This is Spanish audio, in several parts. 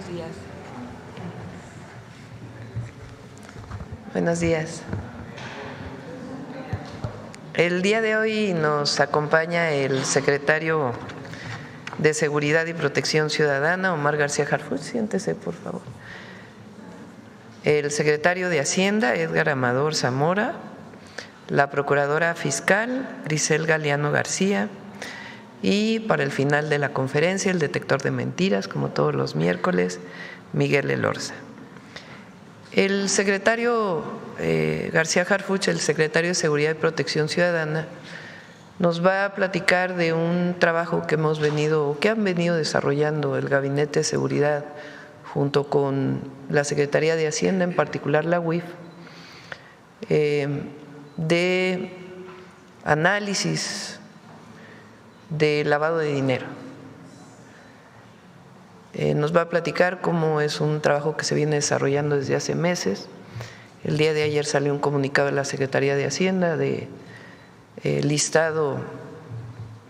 días. Buenos días. El día de hoy nos acompaña el secretario de Seguridad y Protección Ciudadana, Omar García Harfuch. Siéntese, por favor. El secretario de Hacienda, Edgar Amador Zamora, la procuradora fiscal, Grisel Galeano García, y para el final de la conferencia, el detector de mentiras, como todos los miércoles, Miguel Elorza. El secretario García Harfuch, el secretario de Seguridad y Protección Ciudadana, nos va a platicar de un trabajo que han venido desarrollando el Gabinete de Seguridad junto con la Secretaría de Hacienda, en particular la UIF, de análisis de lavado de dinero. Nos va a platicar cómo es un trabajo que se viene desarrollando desde hace meses. El día de ayer salió un comunicado de la Secretaría de Hacienda de listado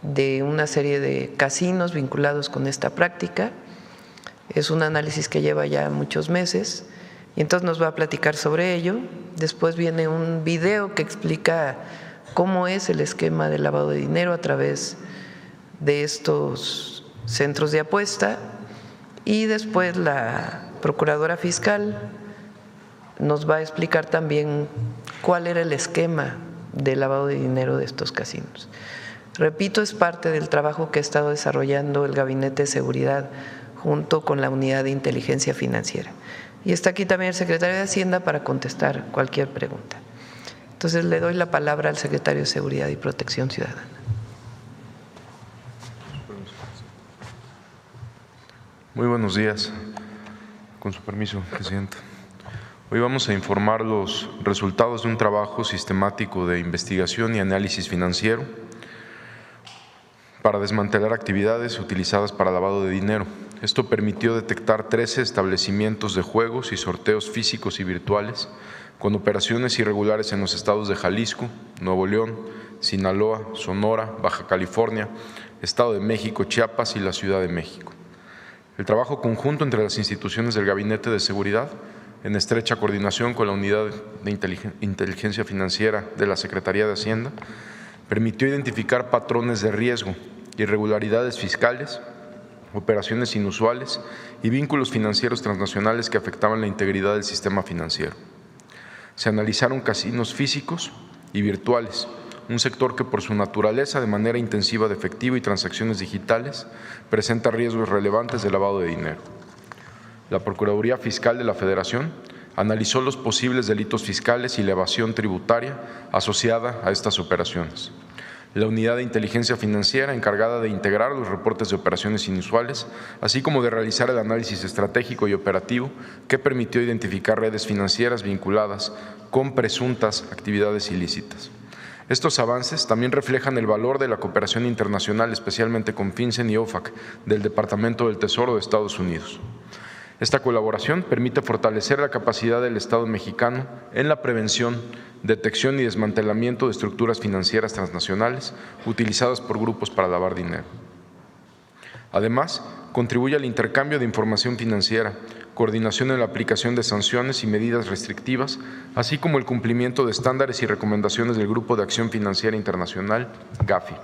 de una serie de casinos vinculados con esta práctica. Es un análisis que lleva ya muchos meses y entonces nos va a platicar sobre ello. Después viene un video que explica cómo es el esquema de lavado de dinero a través de estos centros de apuesta. Y después la procuradora fiscal nos va a explicar también cuál era el esquema de lavado de dinero de estos casinos. Repito, es parte del trabajo que ha estado desarrollando el Gabinete de Seguridad junto con la Unidad de Inteligencia Financiera. Y está aquí también el secretario de Hacienda para contestar cualquier pregunta. Entonces le doy la palabra al secretario de Seguridad y Protección Ciudadana. Muy buenos días. Con su permiso, presidenta. Hoy vamos a informar los resultados de un trabajo sistemático de investigación y análisis financiero para desmantelar actividades utilizadas para lavado de dinero. Esto permitió detectar 13 establecimientos de juegos y sorteos físicos y virtuales con operaciones irregulares en los estados de Jalisco, Nuevo León, Sinaloa, Sonora, Baja California, Estado de México, Chiapas y la Ciudad de México. El trabajo conjunto entre las instituciones del Gabinete de Seguridad, en estrecha coordinación con la Unidad de Inteligencia Financiera de la Secretaría de Hacienda, permitió identificar patrones de riesgo, irregularidades fiscales, operaciones inusuales y vínculos financieros transnacionales que afectaban la integridad del sistema financiero. Se analizaron casinos físicos y virtuales, un sector que por su naturaleza de manera intensiva de efectivo y transacciones digitales presenta riesgos relevantes de lavado de dinero. La Procuraduría Fiscal de la Federación analizó los posibles delitos fiscales y la evasión tributaria asociada a estas operaciones. La Unidad de Inteligencia Financiera, encargada de integrar los reportes de operaciones inusuales, así como de realizar el análisis estratégico y operativo que permitió identificar redes financieras vinculadas con presuntas actividades ilícitas. Estos avances también reflejan el valor de la cooperación internacional, especialmente con FinCEN y OFAC del Departamento del Tesoro de Estados Unidos. Esta colaboración permite fortalecer la capacidad del Estado mexicano en la prevención, detección y desmantelamiento de estructuras financieras transnacionales utilizadas por grupos para lavar dinero. Además, contribuye al intercambio de información financiera, coordinación en la aplicación de sanciones y medidas restrictivas, así como el cumplimiento de estándares y recomendaciones del Grupo de Acción Financiera Internacional, GAFI.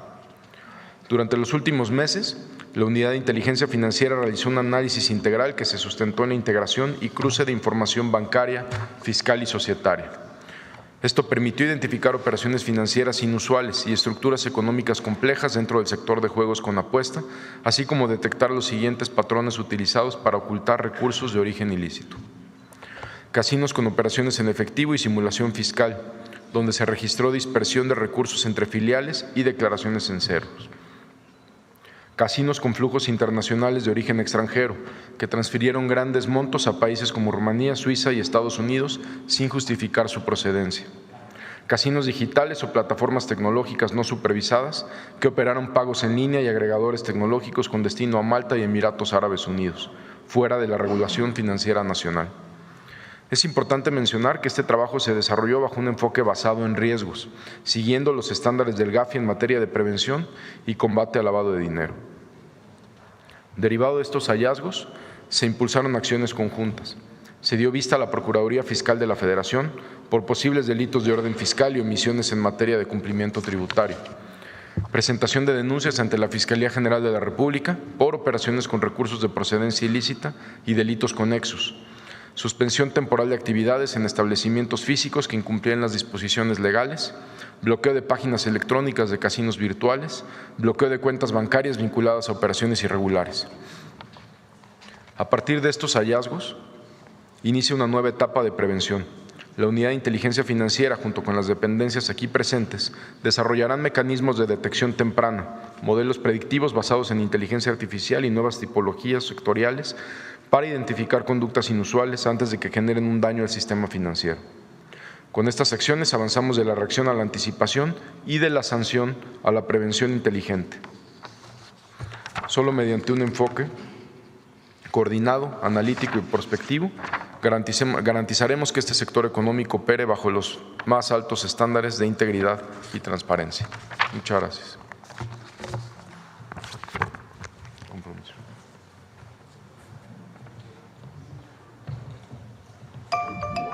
Durante los últimos meses, la Unidad de Inteligencia Financiera realizó un análisis integral que se sustentó en la integración y cruce de información bancaria, fiscal y societaria. Esto permitió identificar operaciones financieras inusuales y estructuras económicas complejas dentro del sector de juegos con apuesta, así como detectar los siguientes patrones utilizados para ocultar recursos de origen ilícito. Casinos con operaciones en efectivo y simulación fiscal, donde se registró dispersión de recursos entre filiales y declaraciones en ceros. Casinos con flujos internacionales de origen extranjero, que transfirieron grandes montos a países como Rumanía, Suiza y Estados Unidos sin justificar su procedencia. Casinos digitales o plataformas tecnológicas no supervisadas que operaron pagos en línea y agregadores tecnológicos con destino a Malta y Emiratos Árabes Unidos, fuera de la regulación financiera nacional. Es importante mencionar que este trabajo se desarrolló bajo un enfoque basado en riesgos, siguiendo los estándares del GAFI en materia de prevención y combate al lavado de dinero. Derivado de estos hallazgos, se impulsaron acciones conjuntas. Se dio vista a la Procuraduría Fiscal de la Federación por posibles delitos de orden fiscal y omisiones en materia de cumplimiento tributario. Presentación de denuncias ante la Fiscalía General de la República por operaciones con recursos de procedencia ilícita y delitos conexos. Suspensión temporal de actividades en establecimientos físicos que incumplían las disposiciones legales, bloqueo de páginas electrónicas de casinos virtuales, bloqueo de cuentas bancarias vinculadas a operaciones irregulares. A partir de estos hallazgos, inicia una nueva etapa de prevención. La Unidad de Inteligencia Financiera, junto con las dependencias aquí presentes, desarrollarán mecanismos de detección temprana, modelos predictivos basados en inteligencia artificial y nuevas tipologías sectoriales para identificar conductas inusuales antes de que generen un daño al sistema financiero. Con estas acciones avanzamos de la reacción a la anticipación y de la sanción a la prevención inteligente. Solo mediante un enfoque coordinado, analítico y prospectivo, garantizaremos que este sector económico opere bajo los más altos estándares de integridad y transparencia. Muchas gracias.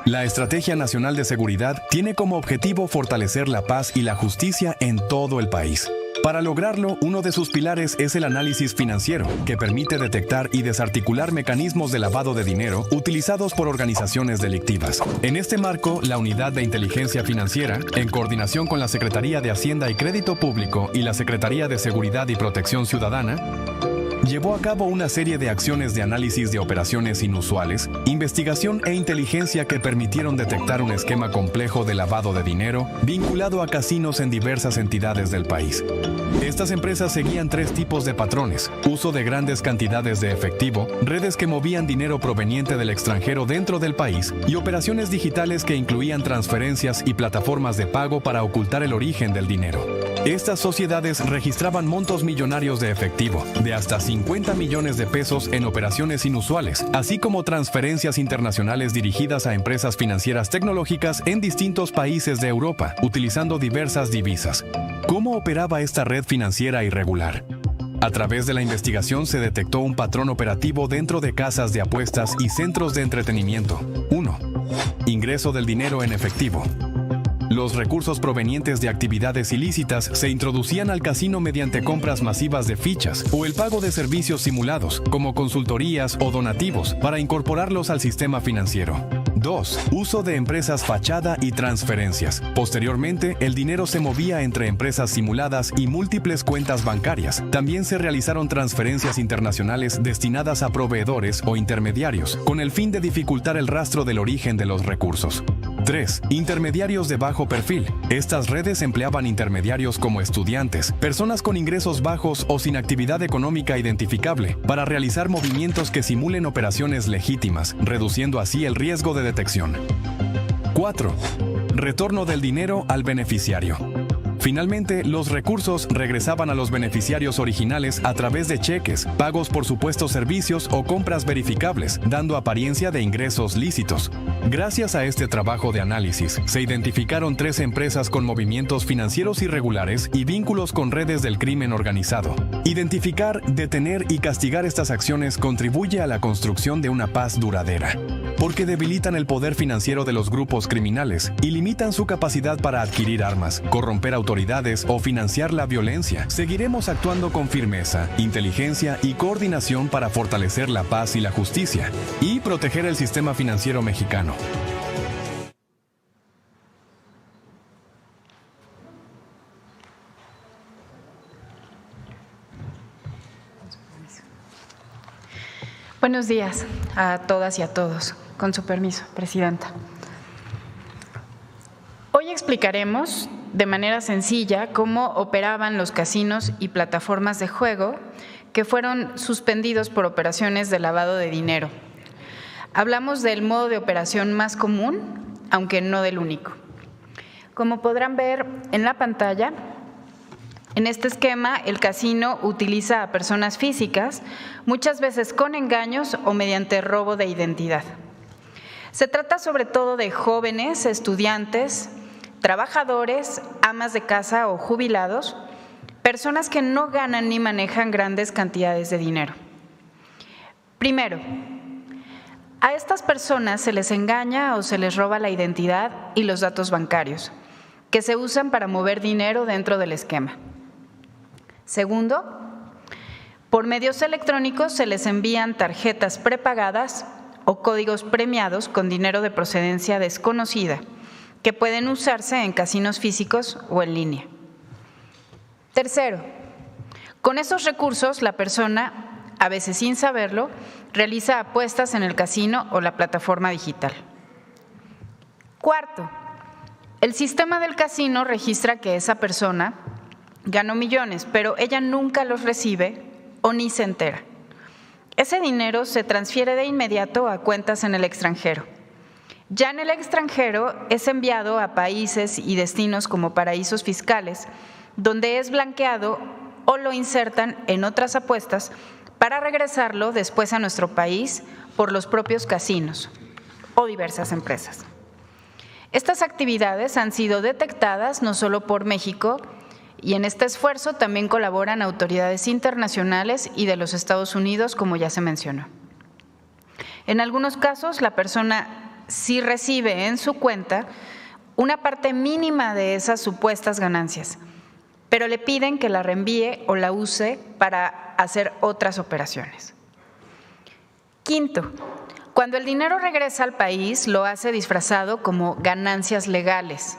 La Estrategia Nacional de Seguridad tiene como objetivo fortalecer la paz y la justicia en todo el país. Para lograrlo, uno de sus pilares es el análisis financiero, que permite detectar y desarticular mecanismos de lavado de dinero utilizados por organizaciones delictivas. En este marco, la Unidad de Inteligencia Financiera, en coordinación con la Secretaría de Hacienda y Crédito Público y la Secretaría de Seguridad y Protección Ciudadana, llevó a cabo una serie de acciones de análisis de operaciones inusuales, investigación e inteligencia que permitieron detectar un esquema complejo de lavado de dinero vinculado a casinos en diversas entidades del país. Estas empresas seguían 3 tipos de patrones: uso de grandes cantidades de efectivo, redes que movían dinero proveniente del extranjero dentro del país y operaciones digitales que incluían transferencias y plataformas de pago para ocultar el origen del dinero. Estas sociedades registraban montos millonarios de efectivo, de hasta 50 millones de pesos en operaciones inusuales, así como transferencias internacionales dirigidas a empresas financieras tecnológicas en distintos países de Europa, utilizando diversas divisas. ¿Cómo operaba esta red financiera irregular? A través de la investigación se detectó un patrón operativo dentro de casas de apuestas y centros de entretenimiento. 1. Ingreso del dinero en efectivo. Los recursos provenientes de actividades ilícitas se introducían al casino mediante compras masivas de fichas o el pago de servicios simulados, como consultorías o donativos, para incorporarlos al sistema financiero. 2. Uso de empresas fachada y transferencias. Posteriormente, el dinero se movía entre empresas simuladas y múltiples cuentas bancarias. También se realizaron transferencias internacionales destinadas a proveedores o intermediarios, con el fin de dificultar el rastro del origen de los recursos. 3. Intermediarios de bajo perfil. Estas redes empleaban intermediarios como estudiantes, personas con ingresos bajos o sin actividad económica identificable, para realizar movimientos que simulen operaciones legítimas, reduciendo así el riesgo de detección. 4. Retorno del dinero al beneficiario. Finalmente, los recursos regresaban a los beneficiarios originales a través de cheques, pagos por supuestos servicios o compras verificables, dando apariencia de ingresos lícitos. Gracias a este trabajo de análisis, se identificaron 3 empresas con movimientos financieros irregulares y vínculos con redes del crimen organizado. Identificar, detener y castigar estas acciones contribuye a la construcción de una paz duradera, porque debilitan el poder financiero de los grupos criminales y limitan su capacidad para adquirir armas, corromper autoridades o financiar la violencia. Seguiremos actuando con firmeza, inteligencia y coordinación para fortalecer la paz y la justicia y proteger el sistema financiero mexicano. Buenos días a todas y a todos. Con su permiso, Presidenta. Hoy explicaremos de manera sencilla cómo operaban los casinos y plataformas de juego que fueron suspendidos por operaciones de lavado de dinero. Hablamos del modo de operación más común, aunque no del único. Como podrán ver en la pantalla, en este esquema, el casino utiliza a personas físicas, muchas veces con engaños o mediante robo de identidad. Se trata sobre todo de jóvenes, estudiantes, trabajadores, amas de casa o jubilados, personas que no ganan ni manejan grandes cantidades de dinero. Primero, A estas personas se les engaña o se les roba la identidad y los datos bancarios, que se usan para mover dinero dentro del esquema. Segundo, por medios electrónicos se les envían tarjetas prepagadas o códigos premiados con dinero de procedencia desconocida, que pueden usarse en casinos físicos o en línea. Tercero, con esos recursos la persona, a veces sin saberlo, realiza apuestas en el casino o la plataforma digital. Cuarto, el sistema del casino registra que esa persona ganó millones, pero ella nunca los recibe o ni se entera. Ese dinero se transfiere de inmediato a cuentas en el extranjero. Ya en el extranjero es enviado a países y destinos como paraísos fiscales, donde es blanqueado o lo insertan en otras apuestas para regresarlo después a nuestro país por los propios casinos o diversas empresas. Estas actividades han sido detectadas no solo por México, y en este esfuerzo también colaboran autoridades internacionales y de los Estados Unidos, como ya se mencionó. En algunos casos, la persona sí recibe en su cuenta una parte mínima de esas supuestas ganancias, pero le piden que la reenvíe o la use para hacer otras operaciones. Quinto, cuando el dinero regresa al país, lo hace disfrazado como ganancias legales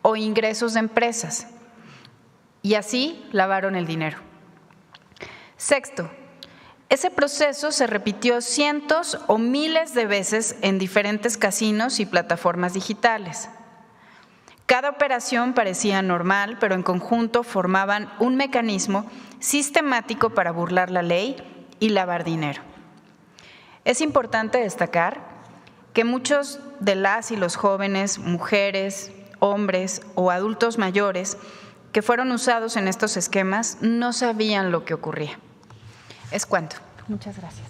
o ingresos de empresas, y así lavaron el dinero. Sexto, ese proceso se repitió cientos o miles de veces en diferentes casinos y plataformas digitales. Cada operación parecía normal, pero en conjunto formaban un mecanismo sistemático para burlar la ley y lavar dinero. Es importante destacar que muchos de las y los jóvenes, mujeres, hombres o adultos mayores que fueron usados en estos esquemas no sabían lo que ocurría. Es cuanto. Muchas gracias.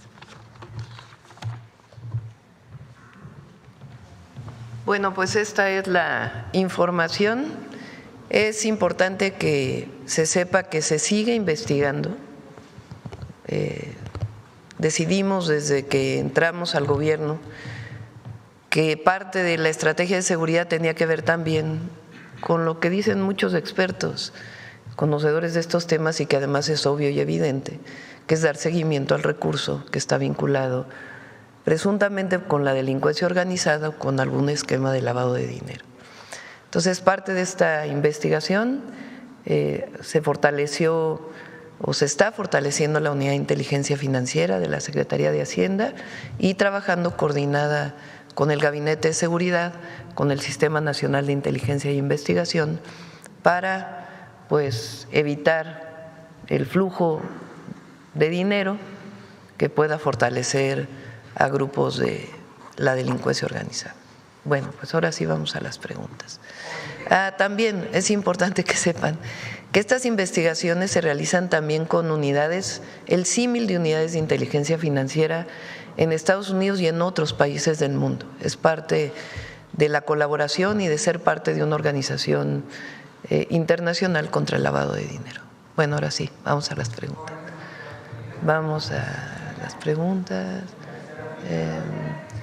Bueno, pues esta es la información. Es importante que se sepa que se sigue investigando. Decidimos desde que entramos al gobierno que parte de la estrategia de seguridad tenía que ver también con lo que dicen muchos expertos, conocedores de estos temas y que además es obvio y evidente, que es dar seguimiento al recurso que está vinculado presuntamente con la delincuencia organizada o con algún esquema de lavado de dinero. Entonces, parte de esta investigación se fortaleció o se está fortaleciendo la unidad de inteligencia financiera de la Secretaría de Hacienda y trabajando coordinada con el Gabinete de Seguridad, con el Sistema Nacional de Inteligencia e Investigación, para evitar el flujo de dinero que pueda fortalecer a grupos de la delincuencia organizada. Bueno, pues ahora sí vamos a las preguntas. También es importante que sepan que estas investigaciones se realizan también con unidades, el símil de unidades de inteligencia financiera en Estados Unidos y en otros países del mundo. Es parte de la colaboración y de ser parte de una organización internacional contra el lavado de dinero. Bueno, ahora sí, vamos a las preguntas. Vamos a las preguntas.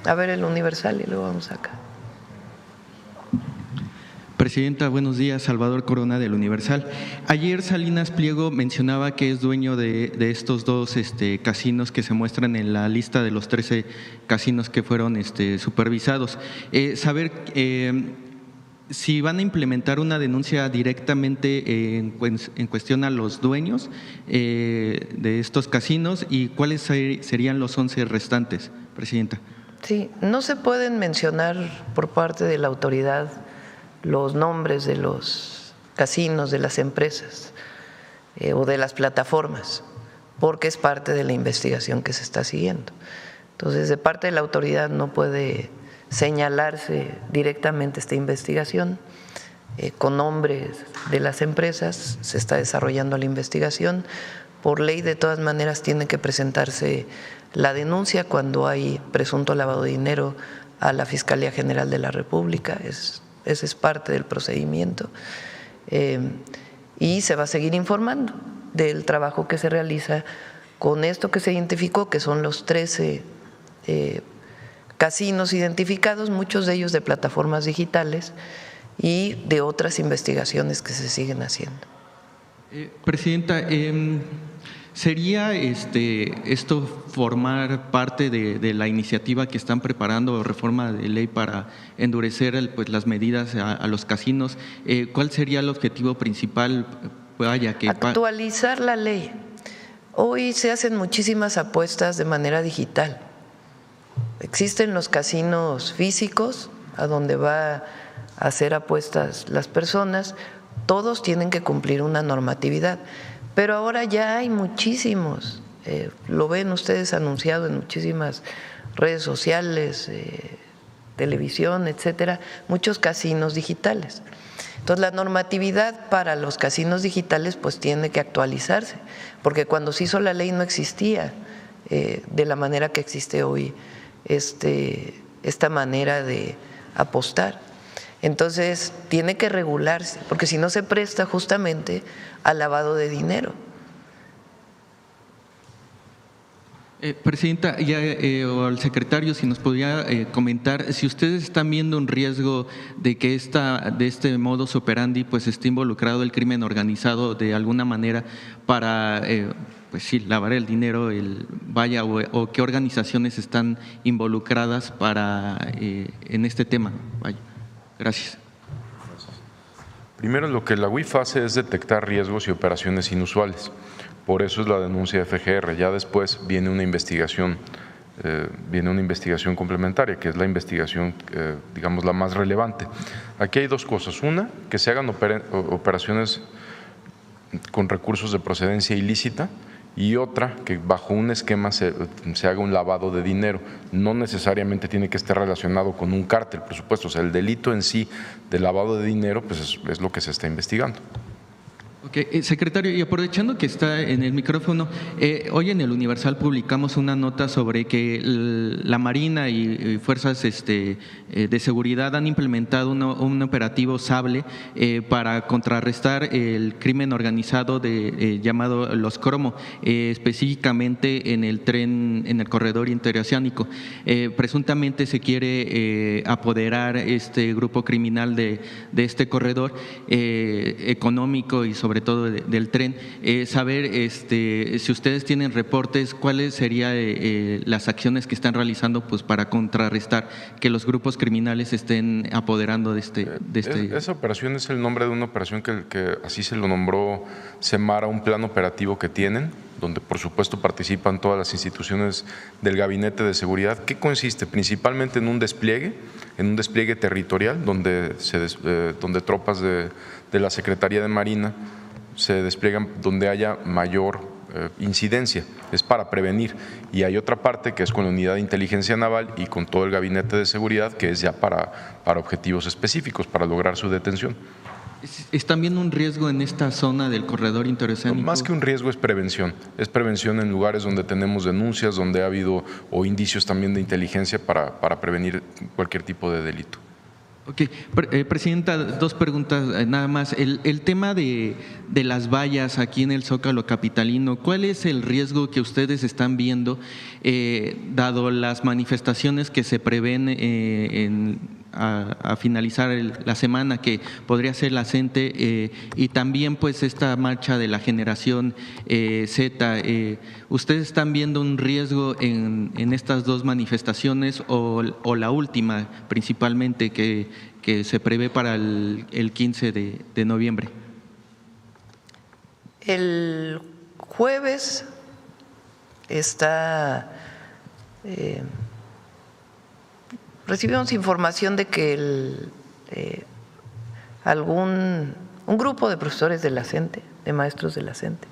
A ver el Universal y luego vamos acá. Presidenta, buenos días. Salvador Corona del Universal. Ayer Salinas Pliego mencionaba que es dueño de estos dos casinos que se muestran en la lista de los 13 casinos que fueron supervisados. Saber si van a implementar una denuncia directamente en cuestión a los dueños de estos casinos y cuáles serían los 11 restantes, Presidenta. Sí, no se pueden mencionar por parte de la autoridad los nombres de los casinos, de las empresas o de las plataformas, porque es parte de la investigación que se está siguiendo. Entonces, de parte de la autoridad no puede señalarse directamente esta investigación. Con nombres de las empresas se está desarrollando la investigación. Por ley, de todas maneras, tiene que presentarse la denuncia cuando hay presunto lavado de dinero a la Fiscalía General de la República. Ese es parte del procedimiento y se va a seguir informando del trabajo que se realiza con esto que se identificó, que son los 13 casinos identificados, muchos de ellos de plataformas digitales y de otras investigaciones que se siguen haciendo. Presidenta, ¿sería esto formar parte de la iniciativa que están preparando, reforma de ley para endurecer pues, las medidas a los casinos? ¿Cuál sería el objetivo principal? Actualizar la ley. Hoy se hacen muchísimas apuestas de manera digital. Existen los casinos físicos, a donde va a hacer apuestas las personas, todos tienen que cumplir una normatividad, pero ahora ya hay muchísimos, lo ven ustedes anunciado en muchísimas redes sociales, televisión, etcétera, muchos casinos digitales. Entonces la normatividad para los casinos digitales pues tiene que actualizarse, porque cuando se hizo la ley no existía de la manera que existe hoy esta manera de apostar. Entonces tiene que regularse, porque si no se presta justamente al lavado de dinero. Presidenta, o al secretario, si nos podría comentar si ustedes están viendo un riesgo de que de este modus operandi pues esté involucrado el crimen organizado de alguna manera para pues sí, lavar el dinero, o qué organizaciones están involucradas en este tema. Vaya. Gracias. Primero, lo que la UIF hace es detectar riesgos y operaciones inusuales. Por eso es la denuncia de FGR. Ya después viene una investigación complementaria, que es la investigación, digamos, la más relevante. Aquí hay dos cosas. Una, que se hagan operaciones con recursos de procedencia ilícita, y otra, que bajo un esquema se haga un lavado de dinero. No necesariamente tiene que estar relacionado con un cártel, por supuesto. O sea, el delito en sí de lavado de dinero pues es lo que se está investigando. Okay. Secretario, y aprovechando que está en el micrófono, hoy en el Universal publicamos una nota sobre que la Marina y fuerzas de seguridad han implementado un operativo Sable para contrarrestar el crimen organizado llamado Los Cromo, específicamente en el tren, en el corredor interoceánico. Presuntamente se quiere apoderar este grupo criminal de este corredor económico y sobre todo del tren, saber si ustedes tienen reportes, cuáles serían las acciones que están realizando pues para contrarrestar que los grupos criminales estén apoderando de este. Esa operación es el nombre de una operación que así se lo nombró Semara, un plan operativo que tienen, donde por supuesto participan todas las instituciones del Gabinete de Seguridad, que consiste principalmente en un despliegue territorial, donde tropas de la Secretaría de Marina se despliegan donde haya mayor incidencia, es para prevenir. Y hay otra parte que es con la Unidad de Inteligencia Naval y con todo el Gabinete de Seguridad, que es ya para objetivos específicos, para lograr su detención. ¿Es también un riesgo en esta zona del corredor interoceánico? No, más que un riesgo es prevención en lugares donde tenemos denuncias, donde ha habido o indicios también de inteligencia para prevenir cualquier tipo de delito. Ok, Presidenta, dos preguntas nada más. El tema de las vallas aquí en el Zócalo capitalino, ¿cuál es el riesgo que ustedes están viendo, dado las manifestaciones que se prevén a finalizar la semana, que podría ser la CENTE, y también pues esta marcha de la generación Z? ¿Ustedes están viendo un riesgo en estas dos manifestaciones o la última principalmente que se prevé para el 15 de noviembre? El jueves recibimos información de que un grupo de profesores de la CENTE, de maestros de la CENTE,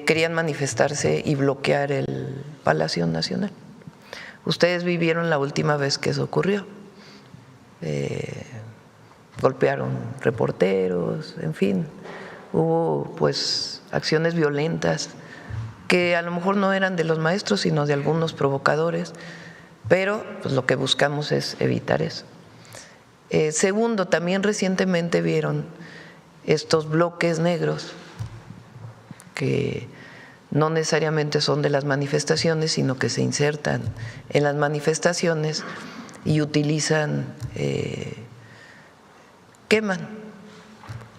querían manifestarse y bloquear el Palacio Nacional. Ustedes vivieron la última vez que eso ocurrió. Golpearon reporteros, en fin, hubo pues acciones violentas que a lo mejor no eran de los maestros, sino de algunos provocadores, pero pues lo que buscamos es evitar eso. Segundo, también recientemente vieron estos bloques negros que no necesariamente son de las manifestaciones, sino que se insertan en las manifestaciones y utilizan,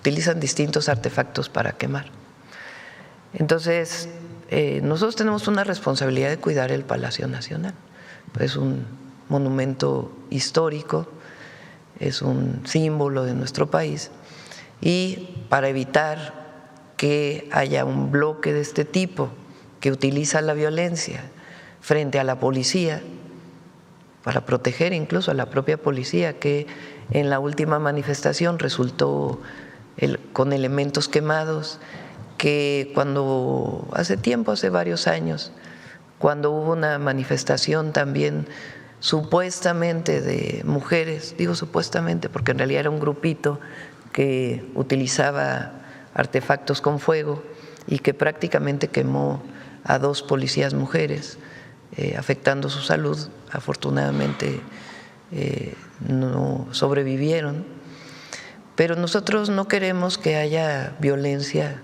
utilizan distintos artefactos para quemar. Entonces, nosotros tenemos una responsabilidad de cuidar el Palacio Nacional. Es un monumento histórico, es un símbolo de nuestro país, y para evitar que haya un bloque de este tipo que utiliza la violencia frente a la policía, para proteger incluso a la propia policía, que en la última manifestación resultó con elementos quemados, que cuando hace varios años, cuando hubo una manifestación también supuestamente de mujeres, digo supuestamente porque en realidad era un grupito que utilizaba artefactos con fuego y que prácticamente quemó a 2 policías mujeres, afectando su salud. Afortunadamente no sobrevivieron, pero nosotros no queremos que haya violencia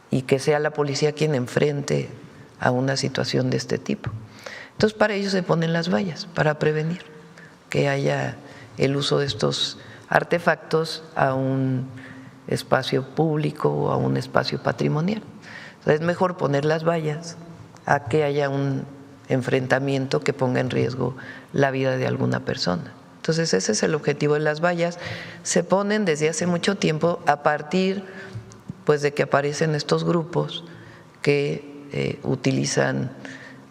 y que sea la policía quien enfrente a una situación de este tipo. Entonces, para ello se ponen las vallas, para prevenir que haya el uso de estos artefactos a un espacio público o a un espacio patrimonial. O sea, es mejor poner las vallas a que haya un enfrentamiento que ponga en riesgo la vida de alguna persona. Entonces, ese es el objetivo de las vallas. Se ponen desde hace mucho tiempo a partir pues de que aparecen estos grupos que utilizan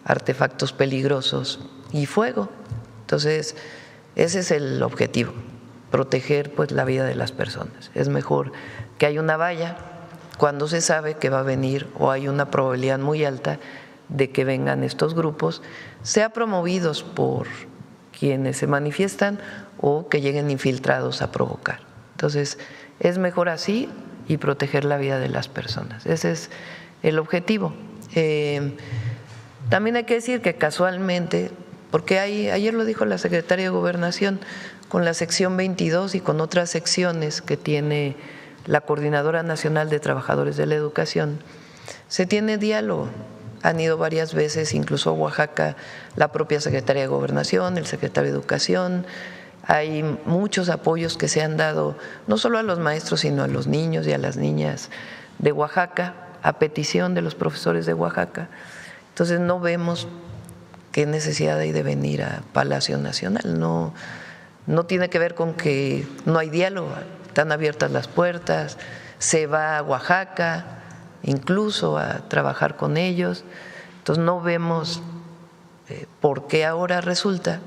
artefactos peligrosos y fuego. Entonces, ese es el objetivo, proteger pues la vida de las personas. Es mejor que haya una valla cuando se sabe que va a venir o hay una probabilidad muy alta de que vengan estos grupos, sea promovidos por quienes se manifiestan o que lleguen infiltrados a provocar. Entonces, es mejor así y proteger la vida de las personas. Ese es el objetivo. También hay que decir que casualmente, porque ayer lo dijo la secretaria de Gobernación, con la sección 22 y con otras secciones que tiene la Coordinadora Nacional de Trabajadores de la Educación, se tiene diálogo. Han ido varias veces, incluso a Oaxaca, la propia secretaria de Gobernación, el secretario de Educación. Hay muchos apoyos que se han dado, no solo a los maestros, sino a los niños y a las niñas de Oaxaca, a petición de los profesores de Oaxaca. Entonces, no vemos qué necesidad hay de venir a Palacio Nacional. No tiene que ver con que no hay diálogo, están abiertas las puertas, se va a Oaxaca incluso a trabajar con ellos. Entonces, no vemos por qué ahora resulta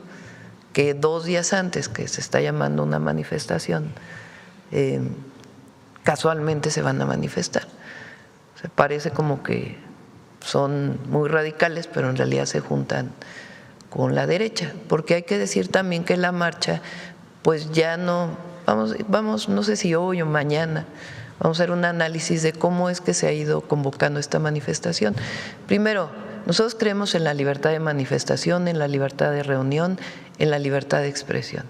que 2 días antes que se está llamando una manifestación, casualmente se van a manifestar. O sea, parece como que son muy radicales, pero en realidad se juntan con la derecha, porque hay que decir también que la marcha, pues ya no, vamos, no sé si hoy o mañana, vamos a hacer un análisis de cómo es que se ha ido convocando esta manifestación. Primero, nosotros creemos en la libertad de manifestación, en la libertad de reunión, en la libertad de expresión.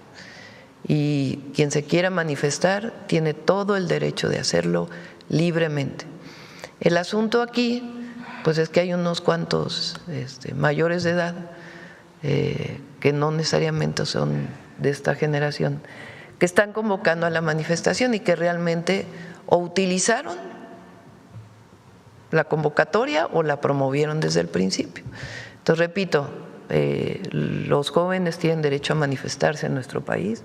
Y quien se quiera manifestar tiene todo el derecho de hacerlo libremente. El asunto aquí, pues es que hay unos cuantos mayores de edad que no necesariamente son de esta generación, que están convocando a la manifestación y que realmente o utilizaron la convocatoria o la promovieron desde el principio. Entonces, repito, los jóvenes tienen derecho a manifestarse en nuestro país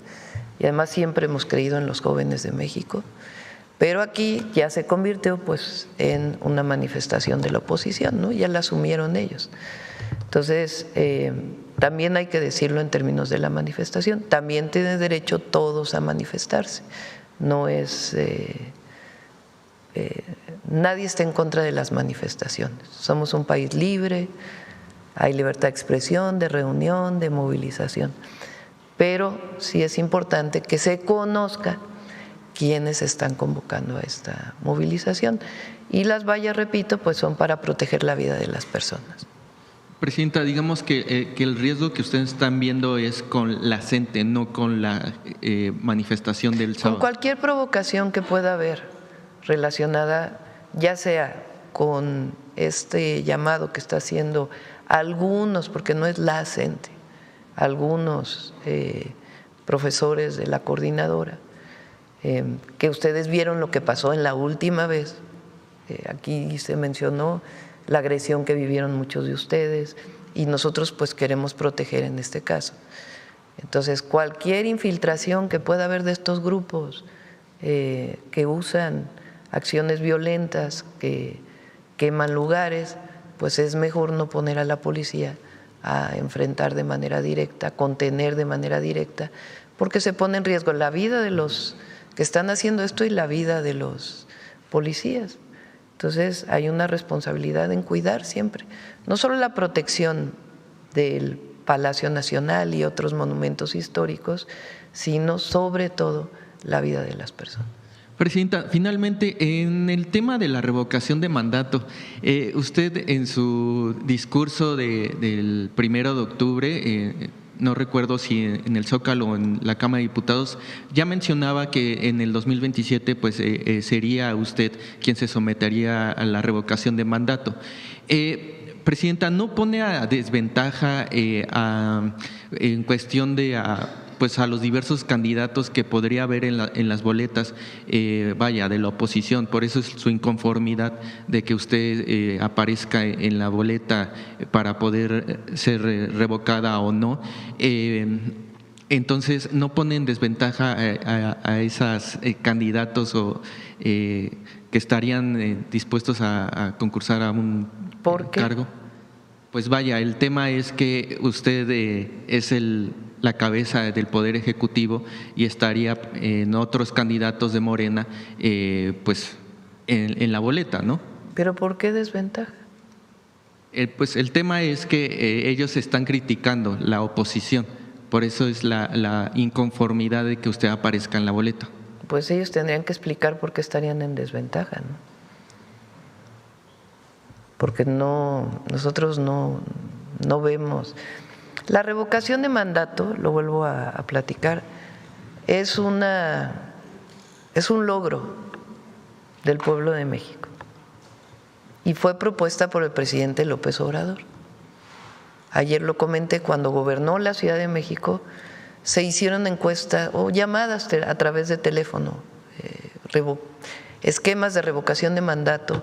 y además siempre hemos creído en los jóvenes de México, pero aquí ya se convirtió pues en una manifestación de la oposición, ¿no? Ya la asumieron ellos. Entonces, también hay que decirlo en términos de la manifestación, también tienen derecho todos a manifestarse, no es… nadie está en contra de las manifestaciones, somos un país libre, hay libertad de expresión, de reunión, de movilización, pero sí es importante que se conozca quiénes están convocando a esta movilización y las vallas, repito, pues son para proteger la vida de las personas. Presidenta, digamos que el riesgo que ustedes están viendo es con la CENTE, no con la manifestación del sábado. Con cualquier provocación que pueda haber relacionada ya sea con este llamado que está haciendo algunos, porque no es la CENTE, algunos profesores de la coordinadora, que ustedes vieron lo que pasó en la última vez. Aquí se mencionó la agresión que vivieron muchos de ustedes y nosotros pues queremos proteger en este caso. Entonces, cualquier infiltración que pueda haber de estos grupos que usan acciones violentas, que queman lugares, pues es mejor no poner a la policía a enfrentar de manera directa, contener de manera directa, porque se pone en riesgo la vida de los que están haciendo esto y la vida de los policías. Entonces hay una responsabilidad en cuidar siempre, no solo la protección del Palacio Nacional y otros monumentos históricos, sino sobre todo la vida de las personas. Presidenta, finalmente, en el tema de la revocación de mandato, usted en su discurso del 1 de octubre, no recuerdo si en el Zócalo o en la Cámara de Diputados, ya mencionaba que en el 2027 pues, sería usted quien se sometería a la revocación de mandato. Presidenta, ¿no pone a desventaja en cuestión de pues a los diversos candidatos que podría haber en las boletas, de la oposición? Por eso es su inconformidad de que usted aparezca en la boleta para poder ser revocada o no. Entonces, ¿no pone en desventaja a esos candidatos que estarían dispuestos a concursar a un cargo? Pues el tema es que usted es la cabeza del Poder Ejecutivo y estaría en otros candidatos de Morena, pues en la boleta, ¿no? ¿Pero por qué desventaja? Pues el tema es que ellos están criticando la oposición, por eso es la inconformidad de que usted aparezca en la boleta. Pues ellos tendrían que explicar por qué estarían en desventaja, ¿no? Porque nosotros no vemos. La revocación de mandato, lo vuelvo a platicar, es un logro del pueblo de México y fue propuesta por el presidente López Obrador. Ayer lo comenté, cuando gobernó la Ciudad de México se hicieron encuestas o llamadas a través de teléfono, esquemas de revocación de mandato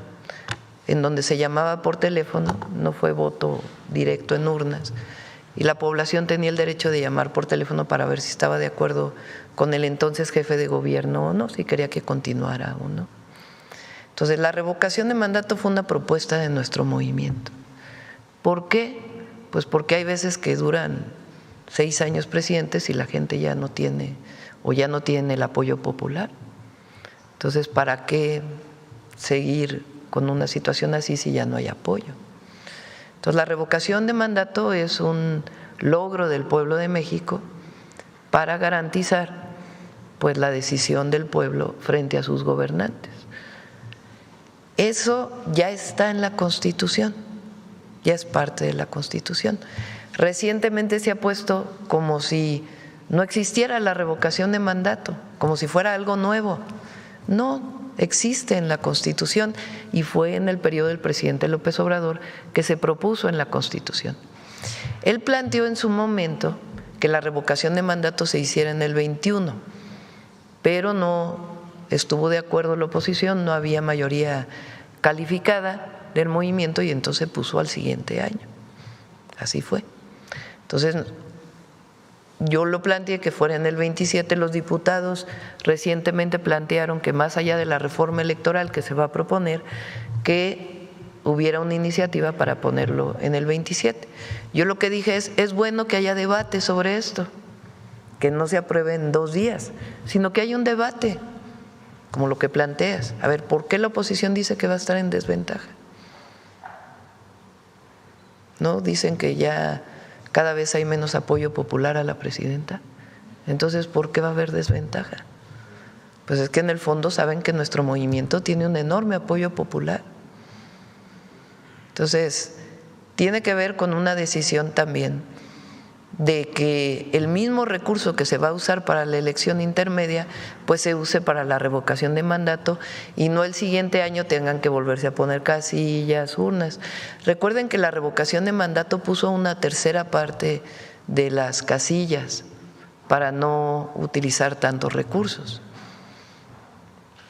en donde se llamaba por teléfono, no fue voto directo en urnas, y la población tenía el derecho de llamar por teléfono para ver si estaba de acuerdo con el entonces jefe de gobierno o no, si quería que continuara o no. Entonces, la revocación de mandato fue una propuesta de nuestro movimiento. ¿Por qué? Pues porque hay veces que duran 6 años presidentes y la gente ya no tiene el apoyo popular. Entonces, ¿para qué seguir con una situación así si ya no hay apoyo? Entonces, la revocación de mandato es un logro del pueblo de México para garantizar pues la decisión del pueblo frente a sus gobernantes. Eso ya está en la Constitución, ya es parte de la Constitución. Recientemente se ha puesto como si no existiera la revocación de mandato, como si fuera algo nuevo. No, existe en la Constitución y fue en el periodo del presidente López Obrador que se propuso en la Constitución. Él planteó en su momento que la revocación de mandato se hiciera en el 21, pero no estuvo de acuerdo la oposición, no había mayoría calificada del movimiento y entonces puso al siguiente año. Así fue. Entonces, yo lo planteé que fuera en el 27, los diputados recientemente plantearon que más allá de la reforma electoral que se va a proponer, que hubiera una iniciativa para ponerlo en el 27. Yo lo que dije es bueno que haya debate sobre esto, que no se apruebe en 2 días, sino que haya un debate, como lo que planteas. A ver, ¿por qué la oposición dice que va a estar en desventaja? ¿No? Dicen que ya cada vez hay menos apoyo popular a la presidenta. Entonces, ¿por qué va a haber desventaja? Pues es que en el fondo saben que nuestro movimiento tiene un enorme apoyo popular. Entonces, tiene que ver con una decisión también de que el mismo recurso que se va a usar para la elección intermedia, pues se use para la revocación de mandato y no el siguiente año tengan que volverse a poner casillas, urnas. Recuerden que la revocación de mandato puso una tercera parte de las casillas para no utilizar tantos recursos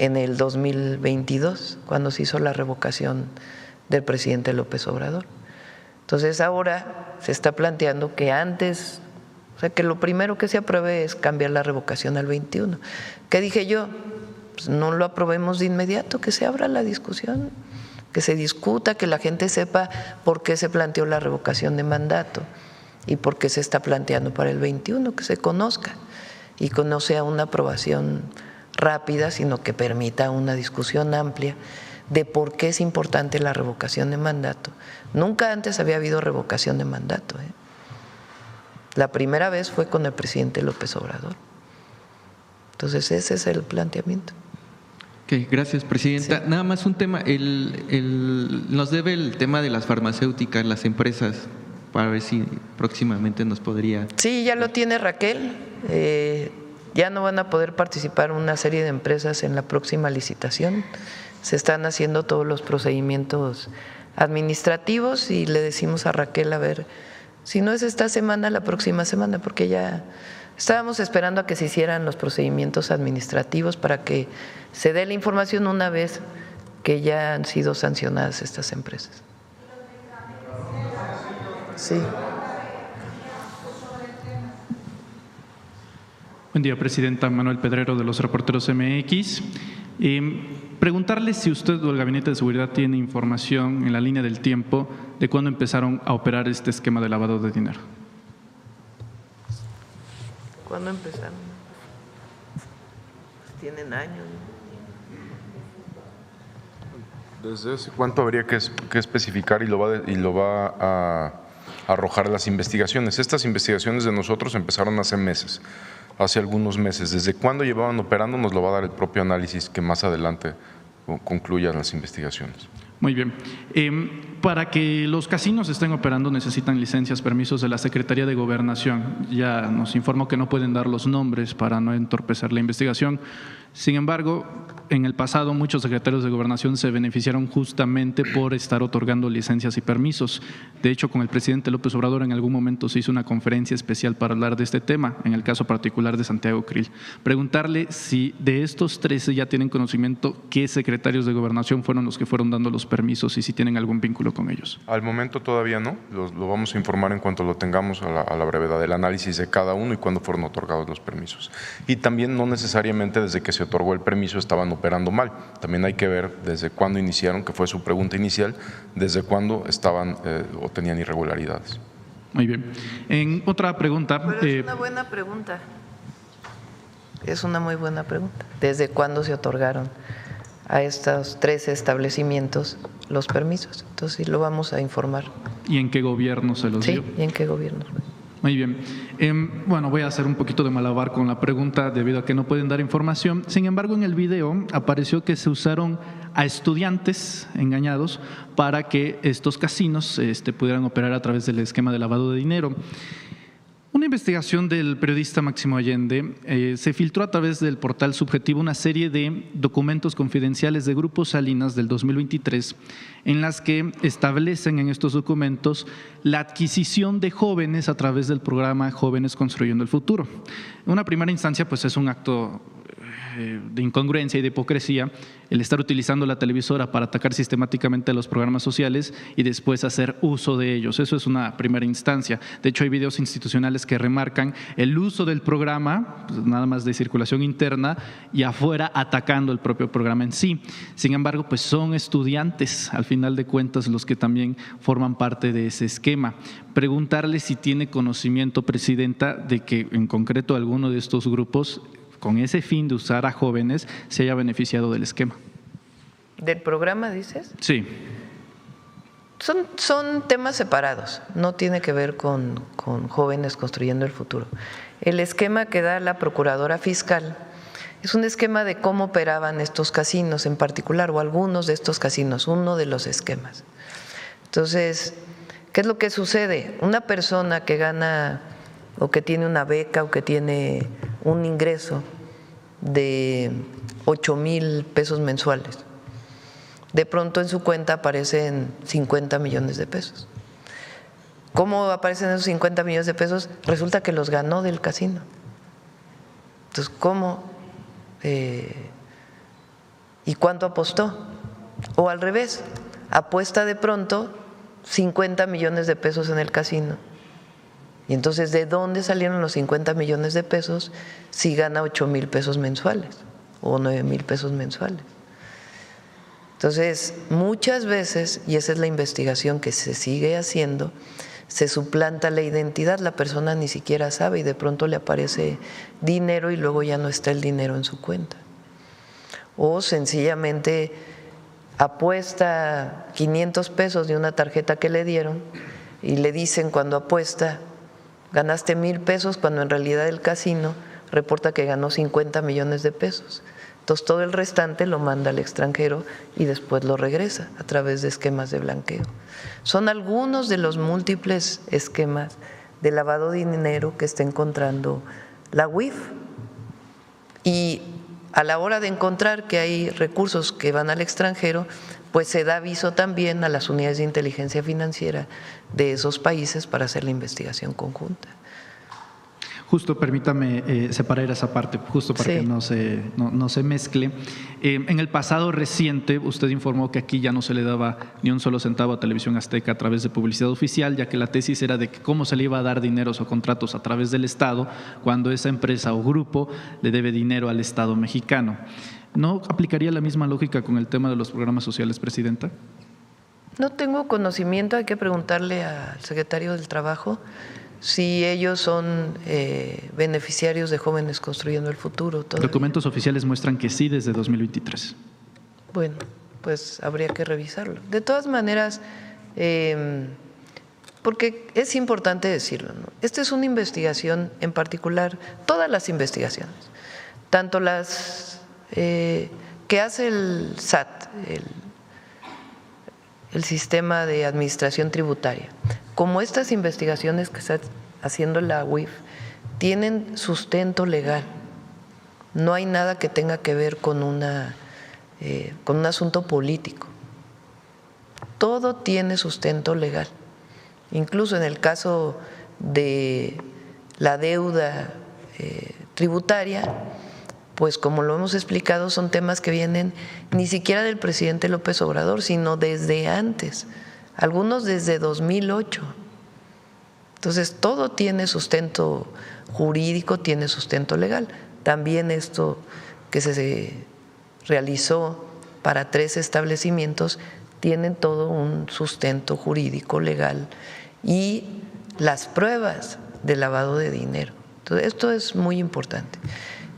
en el 2022, cuando se hizo la revocación del presidente López Obrador. Entonces ahora se está planteando que antes, o sea, que lo primero que se apruebe es cambiar la revocación al 21. ¿Qué dije yo? Pues no lo aprobemos de inmediato, que se abra la discusión, que se discuta, que la gente sepa por qué se planteó la revocación de mandato y por qué se está planteando para el 21, que se conozca y que no sea una aprobación rápida, sino que permita una discusión amplia de por qué es importante la revocación de mandato. Nunca antes había habido revocación de mandato. La primera vez fue con el presidente López Obrador. Entonces ese es el planteamiento. Okay, gracias, presidenta. Sí. Nada más un tema, nos debe el tema de las farmacéuticas, las empresas, para ver si próximamente nos podría… Sí, ya lo tiene Raquel. Ya no van a poder participar una serie de empresas en la próxima licitación. Se están haciendo todos los procedimientos administrativos y le decimos a Raquel a ver si no es esta semana, la próxima semana, porque ya estábamos esperando a que se hicieran los procedimientos administrativos para que se dé la información una vez que ya han sido sancionadas estas empresas. Sí. Buen día, presidenta. Manuel Pedrero, de los Reporteros MX. Preguntarle si usted o el Gabinete de Seguridad tiene información en la línea del tiempo de cuándo empezaron a operar este esquema de lavado de dinero. ¿Cuándo empezaron? Pues tienen años. ¿Desde hace cuánto habría que especificar y lo va a arrojar las investigaciones? Estas investigaciones de nosotros empezaron hace algunos meses. ¿Desde cuándo llevaban operando? Nos lo va a dar el propio análisis que más adelante concluyan las investigaciones. Muy bien. Para que los casinos estén operando necesitan licencias, permisos de la Secretaría de Gobernación. Ya nos informó que no pueden dar los nombres para no entorpecer la investigación. Sin embargo, en el pasado muchos secretarios de Gobernación se beneficiaron justamente por estar otorgando licencias y permisos. De hecho, con el presidente López Obrador en algún momento se hizo una conferencia especial para hablar de este tema, en el caso particular de Santiago Krill. Preguntarle si de estos 13 ya tienen conocimiento qué secretarios de Gobernación fueron los que fueron dando los permisos y si tienen algún vínculo con ellos. Al momento todavía no, lo vamos a informar en cuanto lo tengamos a la brevedad del análisis de cada uno y cuándo fueron otorgados los permisos. Y también no necesariamente desde que se otorgó el permiso estaban operando mal. También hay que ver desde cuándo iniciaron, que fue su pregunta inicial, desde cuándo estaban o tenían irregularidades. Muy bien. En otra pregunta… Pero es una buena pregunta. Es una muy buena pregunta. ¿Desde cuándo se otorgaron a estos 13 establecimientos los permisos? Entonces sí lo vamos a informar. ¿Y en qué gobierno se los dio? Sí, ¿y en qué gobierno? Muy bien. Bueno, voy a hacer un poquito de malabar con la pregunta debido a que no pueden dar información. Sin embargo, en el video apareció que se usaron a estudiantes engañados para que estos casinos pudieran operar a través del esquema de lavado de dinero. Una investigación del periodista Máximo Allende se filtró a través del portal Subjetivo una serie de documentos confidenciales de Grupo Salinas del 2023 en las que establecen en estos documentos la adquisición de jóvenes a través del programa Jóvenes Construyendo el Futuro. En una primera instancia, pues es un acto de incongruencia y de hipocresía el estar utilizando la televisora para atacar sistemáticamente a los programas sociales y después hacer uso de ellos. Eso es una primera instancia. De hecho, hay videos institucionales que remarcan el uso del programa, pues nada más de circulación interna, y afuera atacando el propio programa en sí. Sin embargo, pues son estudiantes, al final de cuentas, los que también forman parte de ese esquema. Preguntarle si tiene conocimiento, presidenta, de que en concreto alguno de estos grupos, con ese fin de usar a jóvenes, se haya beneficiado del esquema. ¿Del programa, dices? Sí. Son temas separados, no tiene que ver con Jóvenes Construyendo el Futuro. El esquema que da la Procuradora Fiscal es un esquema de cómo operaban estos casinos en particular, o algunos de estos casinos, uno de los esquemas. Entonces, ¿qué es lo que sucede? Una persona que gana o que tiene una beca o que tiene un ingreso de 8,000 pesos mensuales, de pronto en su cuenta aparecen 50 millones de pesos. ¿Cómo aparecen esos 50 millones de pesos? Resulta que los ganó del casino. Entonces, ¿cómo? ¿Y cuánto apostó? O al revés, apuesta de pronto 50 millones de pesos en el casino. Y entonces, ¿de dónde salieron los 50 millones de pesos si gana 8,000 pesos mensuales o 9,000 pesos mensuales? Entonces, muchas veces, y esa es la investigación que se sigue haciendo, se suplanta la identidad, la persona ni siquiera sabe y de pronto le aparece dinero y luego ya no está el dinero en su cuenta. O sencillamente apuesta 500 pesos de una tarjeta que le dieron y le dicen cuando apuesta, ganaste 1,000 pesos, cuando en realidad el casino reporta que ganó 50 millones de pesos. Entonces todo el restante lo manda al extranjero y después lo regresa a través de esquemas de blanqueo. Son algunos de los múltiples esquemas de lavado de dinero que está encontrando la UIF. Y a la hora de encontrar que hay recursos que van al extranjero, pues se da aviso también a las unidades de inteligencia financiera de esos países para hacer la investigación conjunta. Justo, permítame separar esa parte, justo para que no se mezcle. En el pasado reciente, usted informó que aquí ya no se le daba ni un solo centavo a Televisión Azteca a través de publicidad oficial, ya que la tesis era de que cómo se le iba a dar dineros o contratos a través del Estado cuando esa empresa o grupo le debe dinero al Estado mexicano. ¿No aplicaría la misma lógica con el tema de los programas sociales, Presidenta? No tengo conocimiento, hay que preguntarle al secretario del Trabajo si ellos son beneficiarios de Jóvenes Construyendo el Futuro. Todavía. Documentos oficiales muestran que sí desde 2023. Bueno, pues habría que revisarlo. De todas maneras, porque es importante decirlo, ¿no? Esta es una investigación en particular, todas las investigaciones, tanto las que hace el SAT, el Sistema de Administración Tributaria, como estas investigaciones que está haciendo la UIF, tienen sustento legal. No hay nada que tenga que ver con un asunto político. Todo tiene sustento legal. Incluso en el caso de la deuda tributaria, pues como lo hemos explicado, son temas que vienen ni siquiera del presidente López Obrador, sino desde antes, algunos desde 2008. Entonces, todo tiene sustento jurídico, tiene sustento legal. También esto que se realizó para 3 establecimientos tienen todo un sustento jurídico, legal y las pruebas de lavado de dinero. Entonces, esto es muy importante.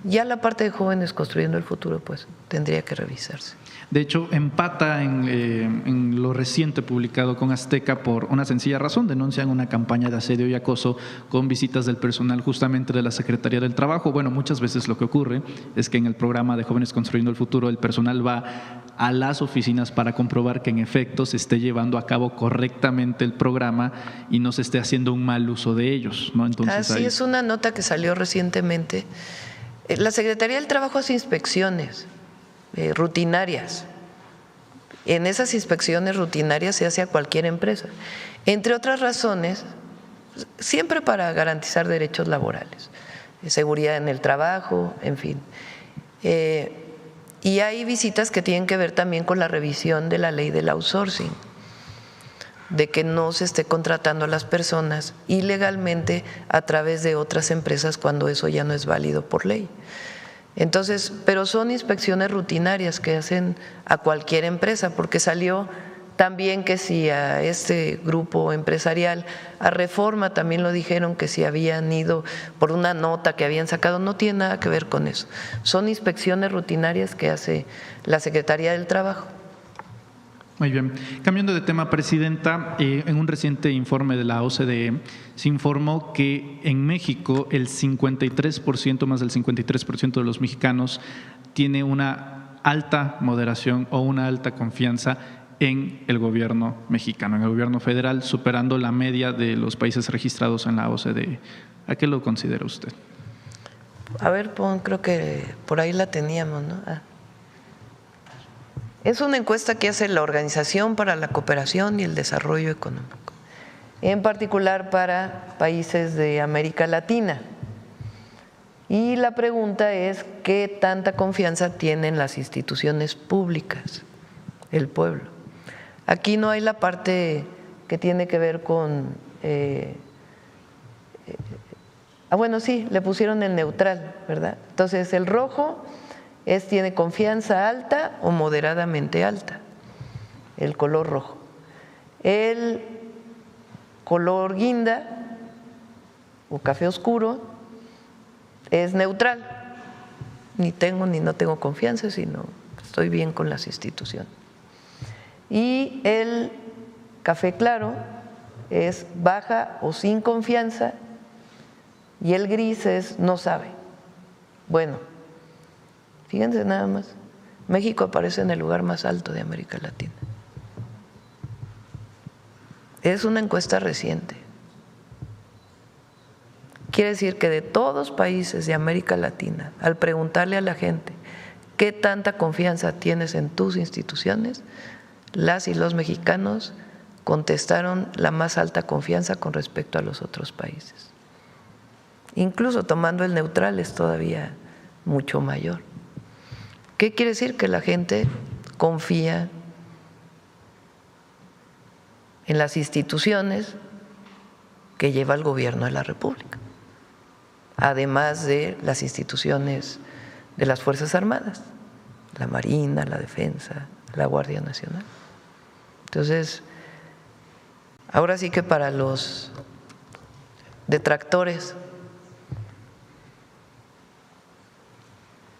Ya la parte de Jóvenes Construyendo el Futuro, pues tendría que revisarse. De hecho, empata en lo reciente publicado con Azteca por una sencilla razón. Denuncian una campaña de asedio y acoso con visitas del personal justamente de la Secretaría del Trabajo. Bueno, muchas veces lo que ocurre es que en el programa de Jóvenes Construyendo el Futuro el personal va a las oficinas para comprobar que en efecto se esté llevando a cabo correctamente el programa y no se esté haciendo un mal uso de ellos, ¿no? Entonces, así es una nota que salió recientemente. La Secretaría del Trabajo hace inspecciones rutinarias. En esas inspecciones rutinarias se hace a cualquier empresa, entre otras razones, siempre para garantizar derechos laborales, seguridad en el trabajo, en fin. Y hay visitas que tienen que ver también con la revisión de la ley del outsourcing, de que no se esté contratando a las personas ilegalmente a través de otras empresas cuando eso ya no es válido por ley. Entonces, pero son inspecciones rutinarias que hacen a cualquier empresa, porque salió también que si a este grupo empresarial, a Reforma también lo dijeron que si habían ido por una nota que habían sacado, no tiene nada que ver con eso. Son inspecciones rutinarias que hace la Secretaría del Trabajo. Muy bien. Cambiando de tema, Presidenta, en un reciente informe de la OCDE se informó que en México el 53%, más del 53% de los mexicanos tiene una alta moderación o una alta confianza en el gobierno mexicano, en el gobierno federal, superando la media de los países registrados en la OCDE. ¿A qué lo considera usted? A ver, creo que por ahí la teníamos, ¿no? Es una encuesta que hace la Organización para la Cooperación y el Desarrollo Económico, en particular para países de América Latina. Y la pregunta es, ¿qué tanta confianza tienen las instituciones públicas, el pueblo? Aquí no hay la parte que tiene que ver con… bueno, sí, le pusieron el neutral, ¿verdad? Entonces, el rojo tiene confianza alta o moderadamente alta, el color rojo. El color guinda o café oscuro es neutral, ni tengo ni no tengo confianza, sino estoy bien con las instituciones. Y el café claro es baja o sin confianza, y el gris es no sabe. Bueno, fíjense nada más, México aparece en el lugar más alto de América Latina. Es una encuesta reciente. Quiere decir que de todos los países de América Latina, al preguntarle a la gente qué tanta confianza tienes en tus instituciones, las y los mexicanos contestaron la más alta confianza con respecto a los otros países. Incluso tomando el neutral es todavía mucho mayor. ¿Qué quiere decir? Que la gente confía en las instituciones que lleva el gobierno de la República, además de las instituciones de las Fuerzas Armadas, la Marina, la Defensa, la Guardia Nacional. Entonces, ahora sí que para los detractores,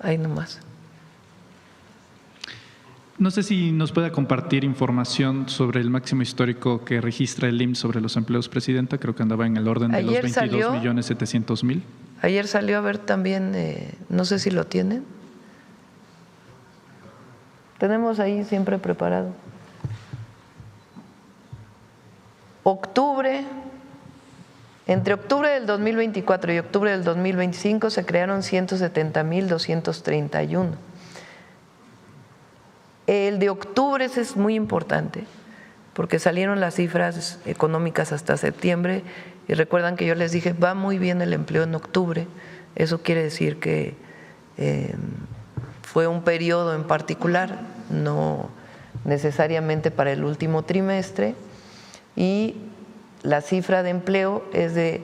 ahí nomás. No sé si nos pueda compartir información sobre el máximo histórico que registra el IMSS sobre los empleos, Presidenta. Creo que andaba en el orden de los 22.700.000. Ayer salió, a ver también, no sé si lo tienen. Tenemos ahí siempre preparado. Entre octubre del 2024 y octubre del 2025 se crearon 170.231. El de octubre ese es muy importante porque salieron las cifras económicas hasta septiembre y recuerdan que yo les dije, va muy bien el empleo en octubre. Eso quiere decir que fue un periodo en particular, no necesariamente para el último trimestre, y la cifra de empleo es de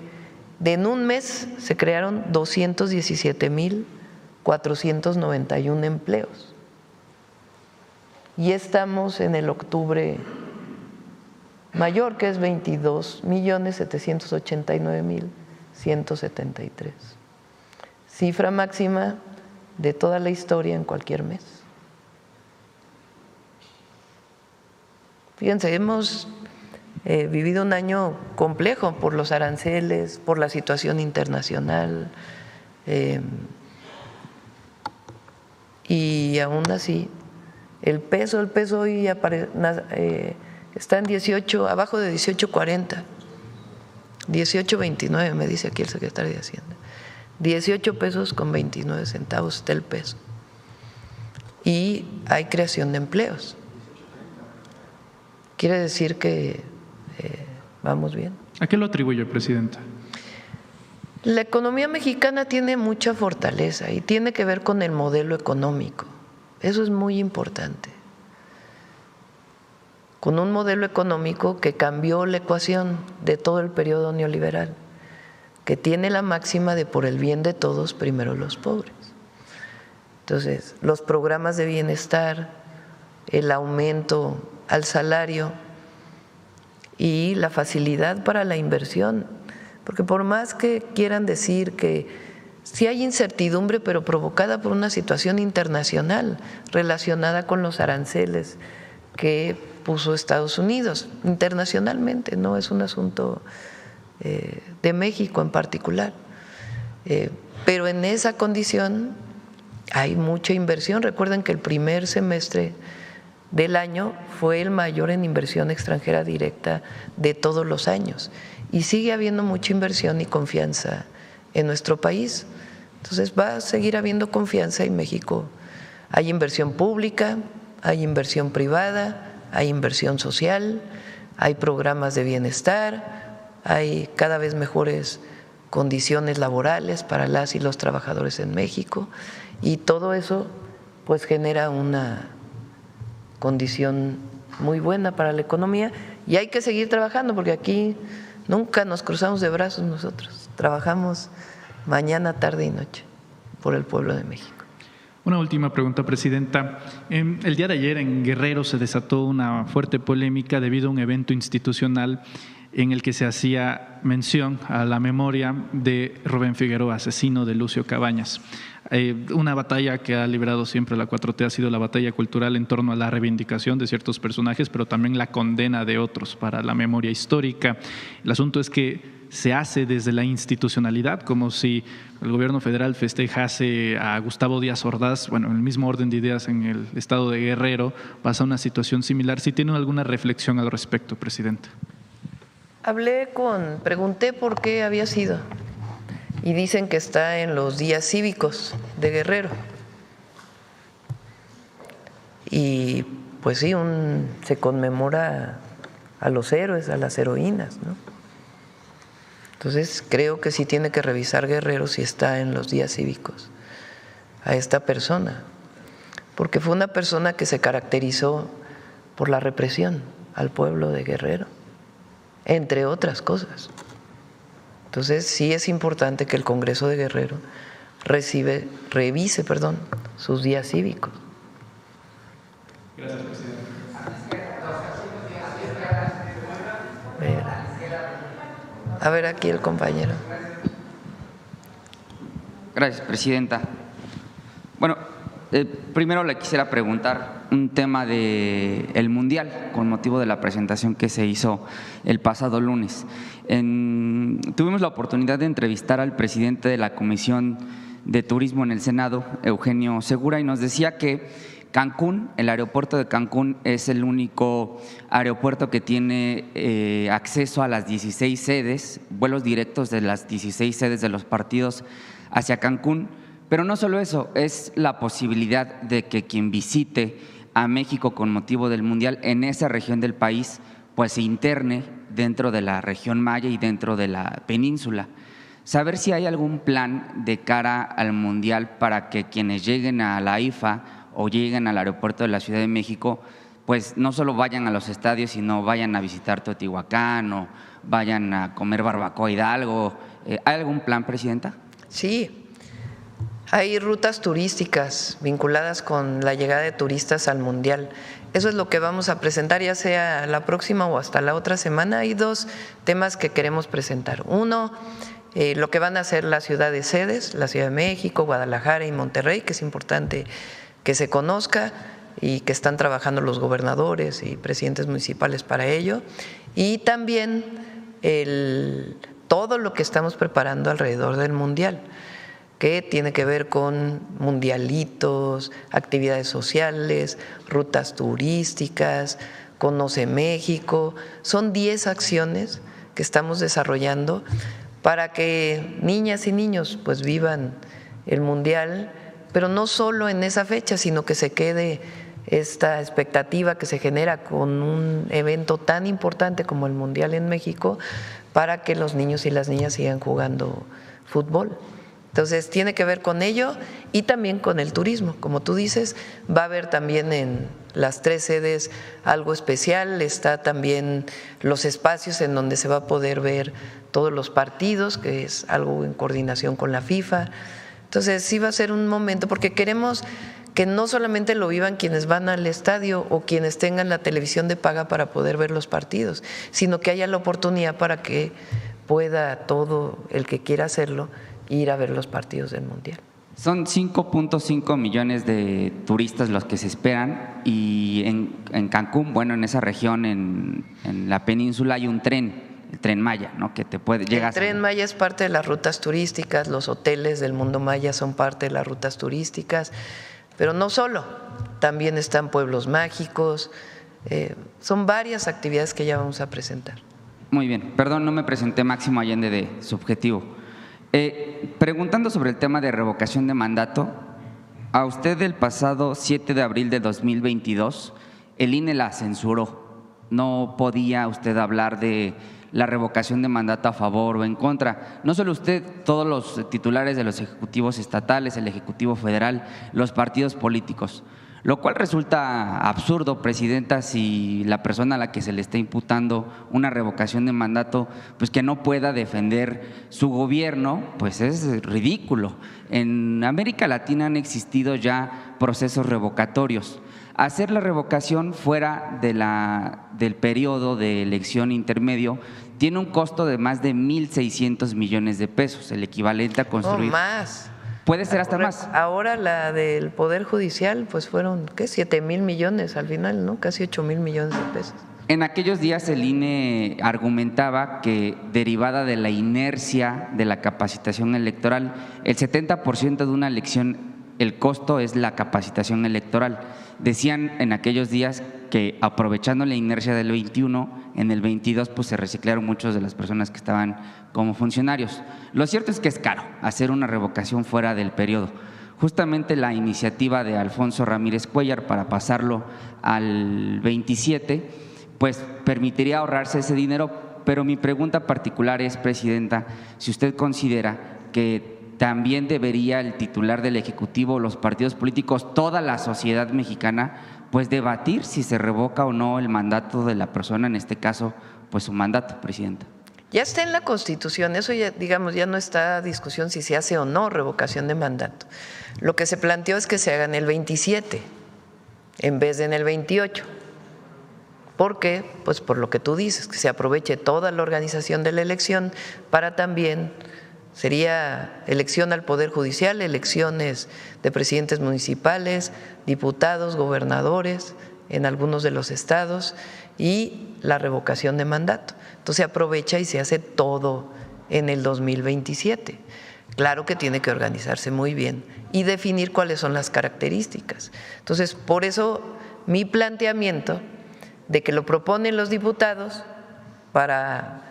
en un mes se crearon 217.491 empleos. Y estamos en el octubre mayor, que es 22.789.173. Cifra máxima de toda la historia en cualquier mes. Fíjense, hemos vivido un año complejo por los aranceles, por la situación internacional, y aún así el peso hoy está en 18, abajo de 18.40, 18.29 me dice aquí el secretario de Hacienda, 18 pesos con 29 centavos está el peso, y hay creación de empleos. Quiere decir que vamos bien. ¿A qué lo atribuye, Presidenta? La economía mexicana tiene mucha fortaleza y tiene que ver con el modelo económico. Eso es muy importante. Con un modelo económico que cambió la ecuación de todo el periodo neoliberal, que tiene la máxima de por el bien de todos, primero los pobres. Entonces, los programas de bienestar, el aumento al salario y la facilidad para la inversión, porque por más que quieran decir que sí hay incertidumbre, pero provocada por una situación internacional relacionada con los aranceles que puso Estados Unidos internacionalmente, no es un asunto de México en particular, pero en esa condición hay mucha inversión. Recuerden que el primer semestre del año fue el mayor en inversión extranjera directa de todos los años. Y sigue habiendo mucha inversión y confianza en nuestro país. Entonces va a seguir habiendo confianza en México. Hay inversión pública, hay inversión privada, hay inversión social, hay programas de bienestar, hay cada vez mejores condiciones laborales para las y los trabajadores en México, y todo eso pues genera una condición muy buena para la economía, y hay que seguir trabajando porque aquí nunca nos cruzamos de brazos nosotros, trabajamos mañana, tarde y noche por el pueblo de México. Una última pregunta, Presidenta. El día de ayer en Guerrero se desató una fuerte polémica debido a un evento institucional en el que se hacía mención a la memoria de Rubén Figueroa, asesino de Lucio Cabañas. Una batalla que ha librado siempre la 4T ha sido la batalla cultural en torno a la reivindicación de ciertos personajes, pero también la condena de otros para la memoria histórica. El asunto es que se hace desde la institucionalidad, como si el gobierno federal festejase a Gustavo Díaz Ordaz. Bueno, en el mismo orden de ideas en el estado de Guerrero pasa una situación similar. ¿Sí tiene alguna reflexión al respecto, Presidenta? Pregunté por qué había sido, y dicen que está en los días cívicos de Guerrero. Y pues sí, se conmemora a los héroes, a las heroínas, ¿no? Entonces creo que sí tiene que revisar Guerrero si está en los días cívicos a esta persona, porque fue una persona que se caracterizó por la represión al pueblo de Guerrero, entre otras cosas. Entonces sí es importante que el Congreso de Guerrero revise sus días cívicos. Gracias, Presidente. A ver, aquí el compañero. Gracias, Presidenta. Bueno, primero le quisiera preguntar un tema del Mundial con motivo de la presentación que se hizo el pasado lunes. Tuvimos la oportunidad de entrevistar al presidente de la Comisión de Turismo en el Senado, Eugenio Segura, y nos decía que Cancún, el aeropuerto de Cancún, es el único aeropuerto que tiene acceso a las 16 sedes, vuelos directos de las 16 sedes de los partidos hacia Cancún. Pero no solo eso, es la posibilidad de que quien visite a México con motivo del Mundial en esa región del país, pues se interne dentro de la región maya y dentro de la península. Saber si hay algún plan de cara al Mundial para que quienes lleguen a la IFA o lleguen al aeropuerto de la Ciudad de México, pues no solo vayan a los estadios, sino vayan a visitar Teotihuacán o vayan a comer barbacoa Hidalgo. ¿Hay algún plan, Presidenta? Sí, hay rutas turísticas vinculadas con la llegada de turistas al Mundial. Eso es lo que vamos a presentar, ya sea la próxima o hasta la otra semana. Hay dos temas que queremos presentar. Uno, lo que van a hacer las ciudades sedes, la Ciudad de México, Guadalajara y Monterrey, que es importante que se conozca y que están trabajando los gobernadores y presidentes municipales para ello. Y también todo lo que estamos preparando alrededor del Mundial, que tiene que ver con mundialitos, actividades sociales, rutas turísticas, Conoce México. Son 10 acciones que estamos desarrollando para que niñas y niños pues vivan el Mundial, pero no solo en esa fecha, sino que se quede esta expectativa que se genera con un evento tan importante como el Mundial en México, para que los niños y las niñas sigan jugando fútbol. Entonces tiene que ver con ello y también con el turismo. Como tú dices, va a haber también en las 3 sedes algo especial. Está también los espacios en donde se va a poder ver todos los partidos, que es algo en coordinación con la FIFA. Entonces sí va a ser un momento, porque queremos que no solamente lo vivan quienes van al estadio o quienes tengan la televisión de paga para poder ver los partidos, sino que haya la oportunidad para que pueda todo el que quiera hacerlo ir a ver los partidos del Mundial. Son 5.5 millones de turistas los que se esperan, y en Cancún, bueno, en esa región, en la península, hay un tren, el Tren Maya, ¿no? Que te puede llegar. El Tren Maya es parte de las rutas turísticas, los hoteles del Mundo Maya son parte de las rutas turísticas, pero no solo. también están pueblos mágicos, son varias actividades que ya vamos a presentar. Muy bien, perdón, no me presenté Máximo Allende de Subjetivo. Preguntando sobre el tema de revocación de mandato, a usted el pasado 7 de abril de 2022, el INE la censuró. No podía usted hablar de la revocación de mandato a favor o en contra. No solo usted, todos los titulares de los ejecutivos estatales, el Ejecutivo Federal, los partidos políticos. Lo cual resulta absurdo, Presidenta, si la persona a la que se le está imputando una revocación de mandato, pues que no pueda defender su gobierno, pues es ridículo. En América Latina han existido ya procesos revocatorios. Hacer la revocación fuera del periodo de elección intermedio tiene un costo de más de 1.600 millones de pesos, el equivalente a construir… No, más. Puede ser hasta más. Ahora la del Poder Judicial, pues fueron, ¿qué? 7,000 millones al final, ¿no? Casi 8,000 millones de pesos. En aquellos días el INE argumentaba que, derivada de la inercia de la capacitación electoral, el 70% de una elección, el costo es la capacitación electoral. Decían en aquellos días que, aprovechando la inercia del 21, en el 22 pues se reciclaron muchas de las personas que estaban como funcionarios. Lo cierto es que es caro hacer una revocación fuera del periodo. Justamente la iniciativa de Alfonso Ramírez Cuéllar para pasarlo al 27, pues permitiría ahorrarse ese dinero, pero mi pregunta particular es, Presidenta, si usted considera que también debería el titular del Ejecutivo, los partidos políticos, toda la sociedad mexicana, pues debatir si se revoca o no el mandato de la persona, en este caso, pues su mandato, Presidenta. Ya está en la Constitución, eso ya, digamos, ya no está a discusión si se hace o no revocación de mandato. Lo que se planteó es que se haga en el 27 en vez de en el 28. ¿Por qué? Pues por lo que tú dices, que se aproveche toda la organización de la elección para también… Sería elección al Poder Judicial, elecciones de presidentes municipales, diputados, gobernadores en algunos de los estados y la revocación de mandato. Entonces se aprovecha y se hace todo en el 2027. Claro que tiene que organizarse muy bien y definir cuáles son las características. Entonces, por eso mi planteamiento de que lo proponen los diputados para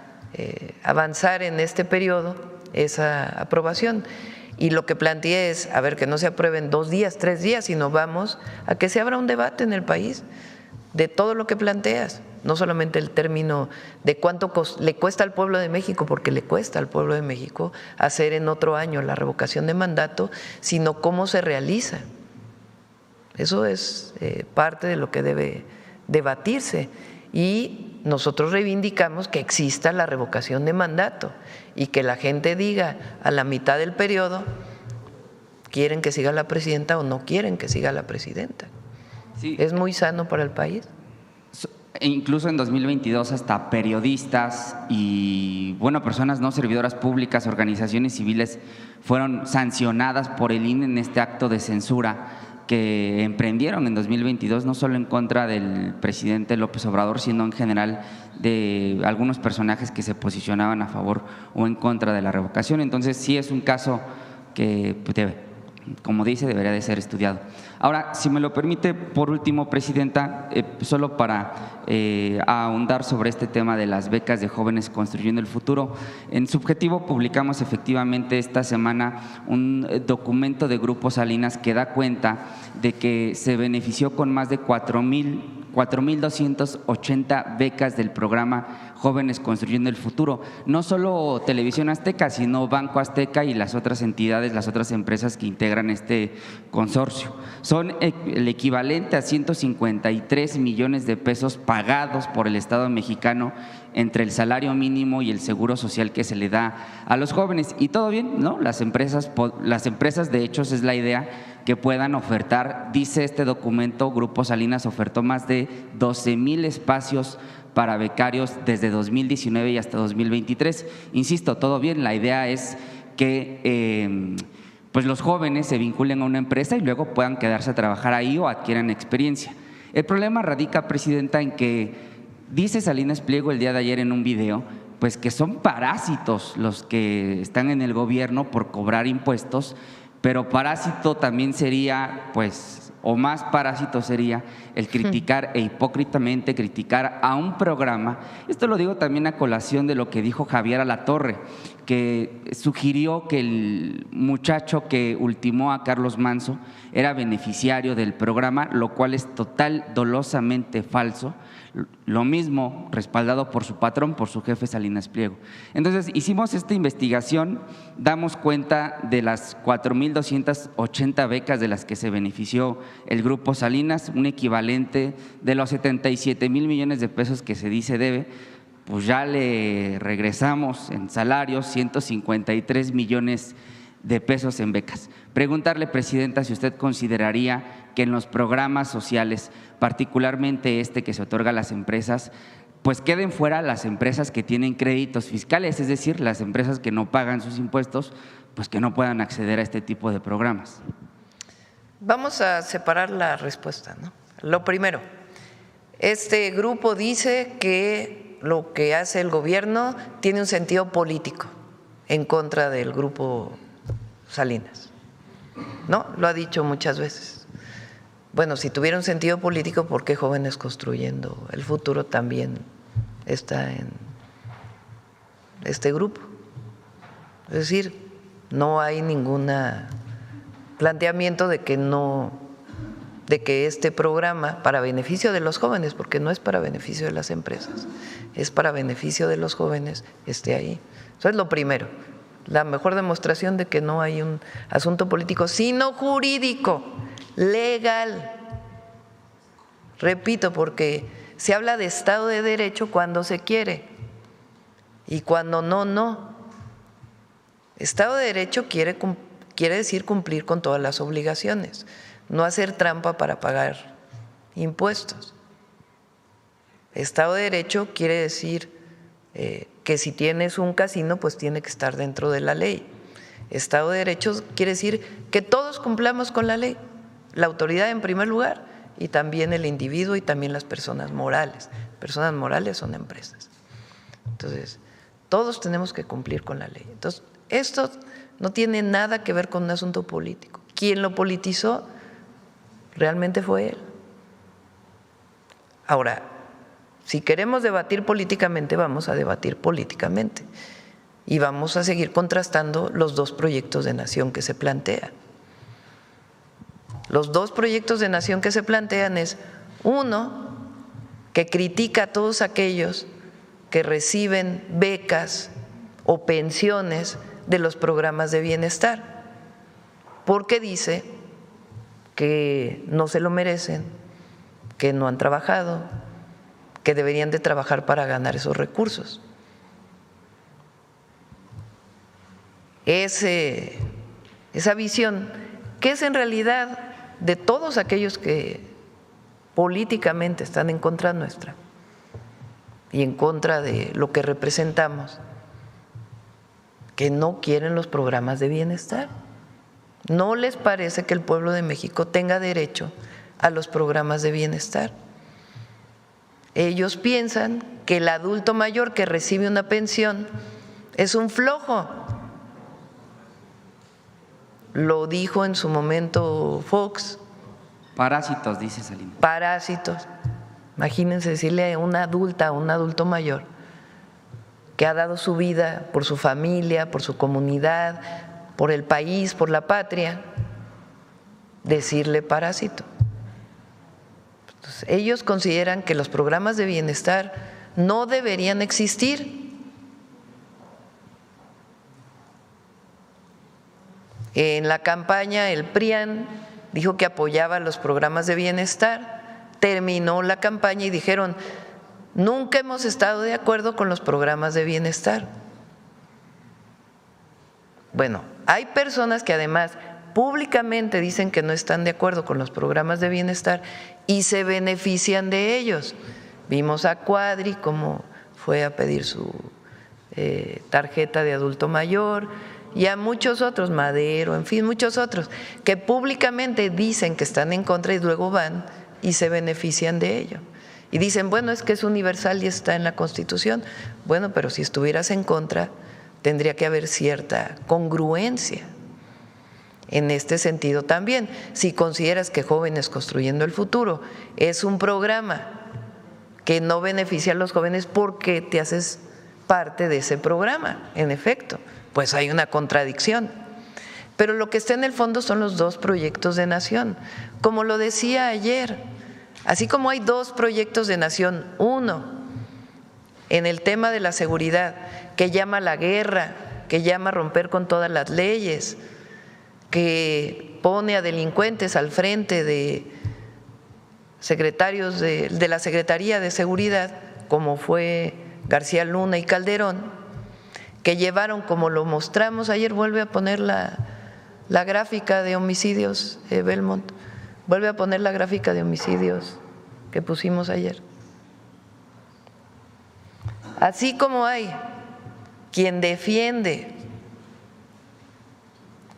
avanzar en este periodo, esa aprobación. Y lo que planteé es, a ver, que no se aprueben 2 días, 3 días, sino vamos a que se abra un debate en el país de todo lo que planteas, no solamente el término de cuánto le cuesta al pueblo de México, porque le cuesta al pueblo de México hacer en otro año la revocación de mandato, sino cómo se realiza. Eso es parte de lo que debe debatirse. Y nosotros reivindicamos que exista la revocación de mandato y que la gente diga a la mitad del periodo quieren que siga la presidenta o no quieren que siga la presidenta. Sí. Es muy sano para el país. Incluso en 2022 hasta periodistas y personas no servidoras públicas, organizaciones civiles fueron sancionadas por el INE en este acto de censura que emprendieron en 2022, no solo en contra del presidente López Obrador, sino en general de algunos personajes que se posicionaban a favor o en contra de la revocación. Entonces sí es un caso que como dice, debería de ser estudiado. Ahora, si me lo permite, por último, Presidenta, solo para ahondar sobre este tema de las becas de jóvenes construyendo el futuro. En Subjetivo publicamos efectivamente esta semana un documento de Grupo Salinas que da cuenta de que se benefició con más de 4,280 becas del programa Jóvenes Construyendo el Futuro. No solo Televisión Azteca, sino Banco Azteca y las otras entidades, las otras empresas que integran este consorcio. Son el equivalente a 153 millones de pesos pagados por el Estado mexicano entre el salario mínimo y el seguro social que se le da a los jóvenes. Y todo bien, ¿no? Las empresas de hecho, es la idea que puedan ofertar, dice este documento, Grupo Salinas ofertó más de 12,000 espacios para becarios desde 2019 y hasta 2023. Insisto, todo bien, la idea es que pues los jóvenes se vinculen a una empresa y luego puedan quedarse a trabajar ahí o adquieran experiencia. El problema radica, Presidenta, en que dice Salinas Pliego el día de ayer en un video, pues que son parásitos los que están en el gobierno por cobrar impuestos, pero parásito también sería, pues, o más parásito sería el criticar e hipócritamente criticar a un programa. Esto lo digo también a colación de lo que dijo Javier Alatorre, que sugirió que el muchacho que ultimó a Carlos Manso era beneficiario del programa, lo cual es dolosamente falso. Lo mismo respaldado por su patrón, por su jefe Salinas Pliego. Entonces hicimos esta investigación, damos cuenta de las 4,280 becas de las que se benefició el Grupo Salinas, un equivalente de los 77,000 millones de pesos que se dice debe, pues ya le regresamos en salarios 153 millones de pesos en becas. Preguntarle, Presidenta, si usted consideraría que en los programas sociales, particularmente este que se otorga a las empresas, pues queden fuera las empresas que tienen créditos fiscales, es decir, las empresas que no pagan sus impuestos, pues que no puedan acceder a este tipo de programas. Vamos a separar la respuesta, ¿no? Lo primero, este grupo dice que lo que hace el gobierno tiene un sentido político en contra del Grupo Salinas, ¿no? Lo ha dicho muchas veces. Bueno, si tuviera un sentido político, ¿por qué Jóvenes Construyendo el Futuro también está en este grupo? Es decir, no hay ningún planteamiento de que este programa, para beneficio de los jóvenes, porque no es para beneficio de las empresas, es para beneficio de los jóvenes, esté ahí. Eso es lo primero. La mejor demostración de que no hay un asunto político, sino jurídico, legal. Repito, porque se habla de Estado de Derecho cuando se quiere y cuando no, no. Estado de Derecho quiere decir cumplir con todas las obligaciones, no hacer trampa para pagar impuestos. Estado de Derecho quiere decir que si tienes un casino, pues tiene que estar dentro de la ley. Estado de Derecho quiere decir que todos cumplamos con la ley, la autoridad en primer lugar y también el individuo y también las personas morales. Personas morales son empresas. Entonces, todos tenemos que cumplir con la ley. Entonces, esto no tiene nada que ver con un asunto político. Quien lo politizó realmente fue él. Ahora, si queremos debatir políticamente, vamos a debatir políticamente y vamos a seguir contrastando los dos proyectos de nación que se plantean. Los dos proyectos de nación que se plantean es uno que critica a todos aquellos que reciben becas o pensiones de los programas de bienestar, porque dice que no se lo merecen, que no han trabajado, que deberían de trabajar para ganar esos recursos. Esa visión, que es en realidad de todos aquellos que políticamente están en contra nuestra y en contra de lo que representamos, que no quieren los programas de bienestar. No les parece que el pueblo de México tenga derecho a los programas de bienestar. Ellos piensan que el adulto mayor que recibe una pensión es un flojo. Lo dijo en su momento Fox. Parásitos, dice Salinas. Parásitos. Imagínense decirle a una adulta, a un adulto mayor que ha dado su vida por su familia, por su comunidad, por el país, por la patria, decirle parásito. Entonces, ellos consideran que los programas de bienestar no deberían existir. En la campaña el PRIAN dijo que apoyaba los programas de bienestar, terminó la campaña y dijeron: nunca hemos estado de acuerdo con los programas de bienestar. Bueno, hay personas que además públicamente dicen que no están de acuerdo con los programas de bienestar y se benefician de ellos. Vimos a Cuadri cómo fue a pedir su tarjeta de adulto mayor, y a muchos otros, Madero, en fin, muchos otros, que públicamente dicen que están en contra y luego van y se benefician de ello. Y dicen, bueno, es que es universal y está en la Constitución. Bueno, pero si estuvieras en contra, tendría que haber cierta congruencia. en este sentido también. Si consideras que Jóvenes Construyendo el Futuro es un programa que no beneficia a los jóvenes porque te haces parte de ese programa, en efecto, pues hay una contradicción. Pero lo que está en el fondo son los dos proyectos de nación. Como lo decía ayer, así como hay dos proyectos de nación, uno en el tema de la seguridad, que llama a la guerra, que llama a romper con todas las leyes, que pone a delincuentes al frente de secretarios de la Secretaría de Seguridad, como fue García Luna y Calderón, que llevaron, como lo mostramos ayer, vuelve a poner la gráfica de homicidios, Belmont, vuelve a poner la gráfica de homicidios que pusimos ayer. Así como hay quien defiende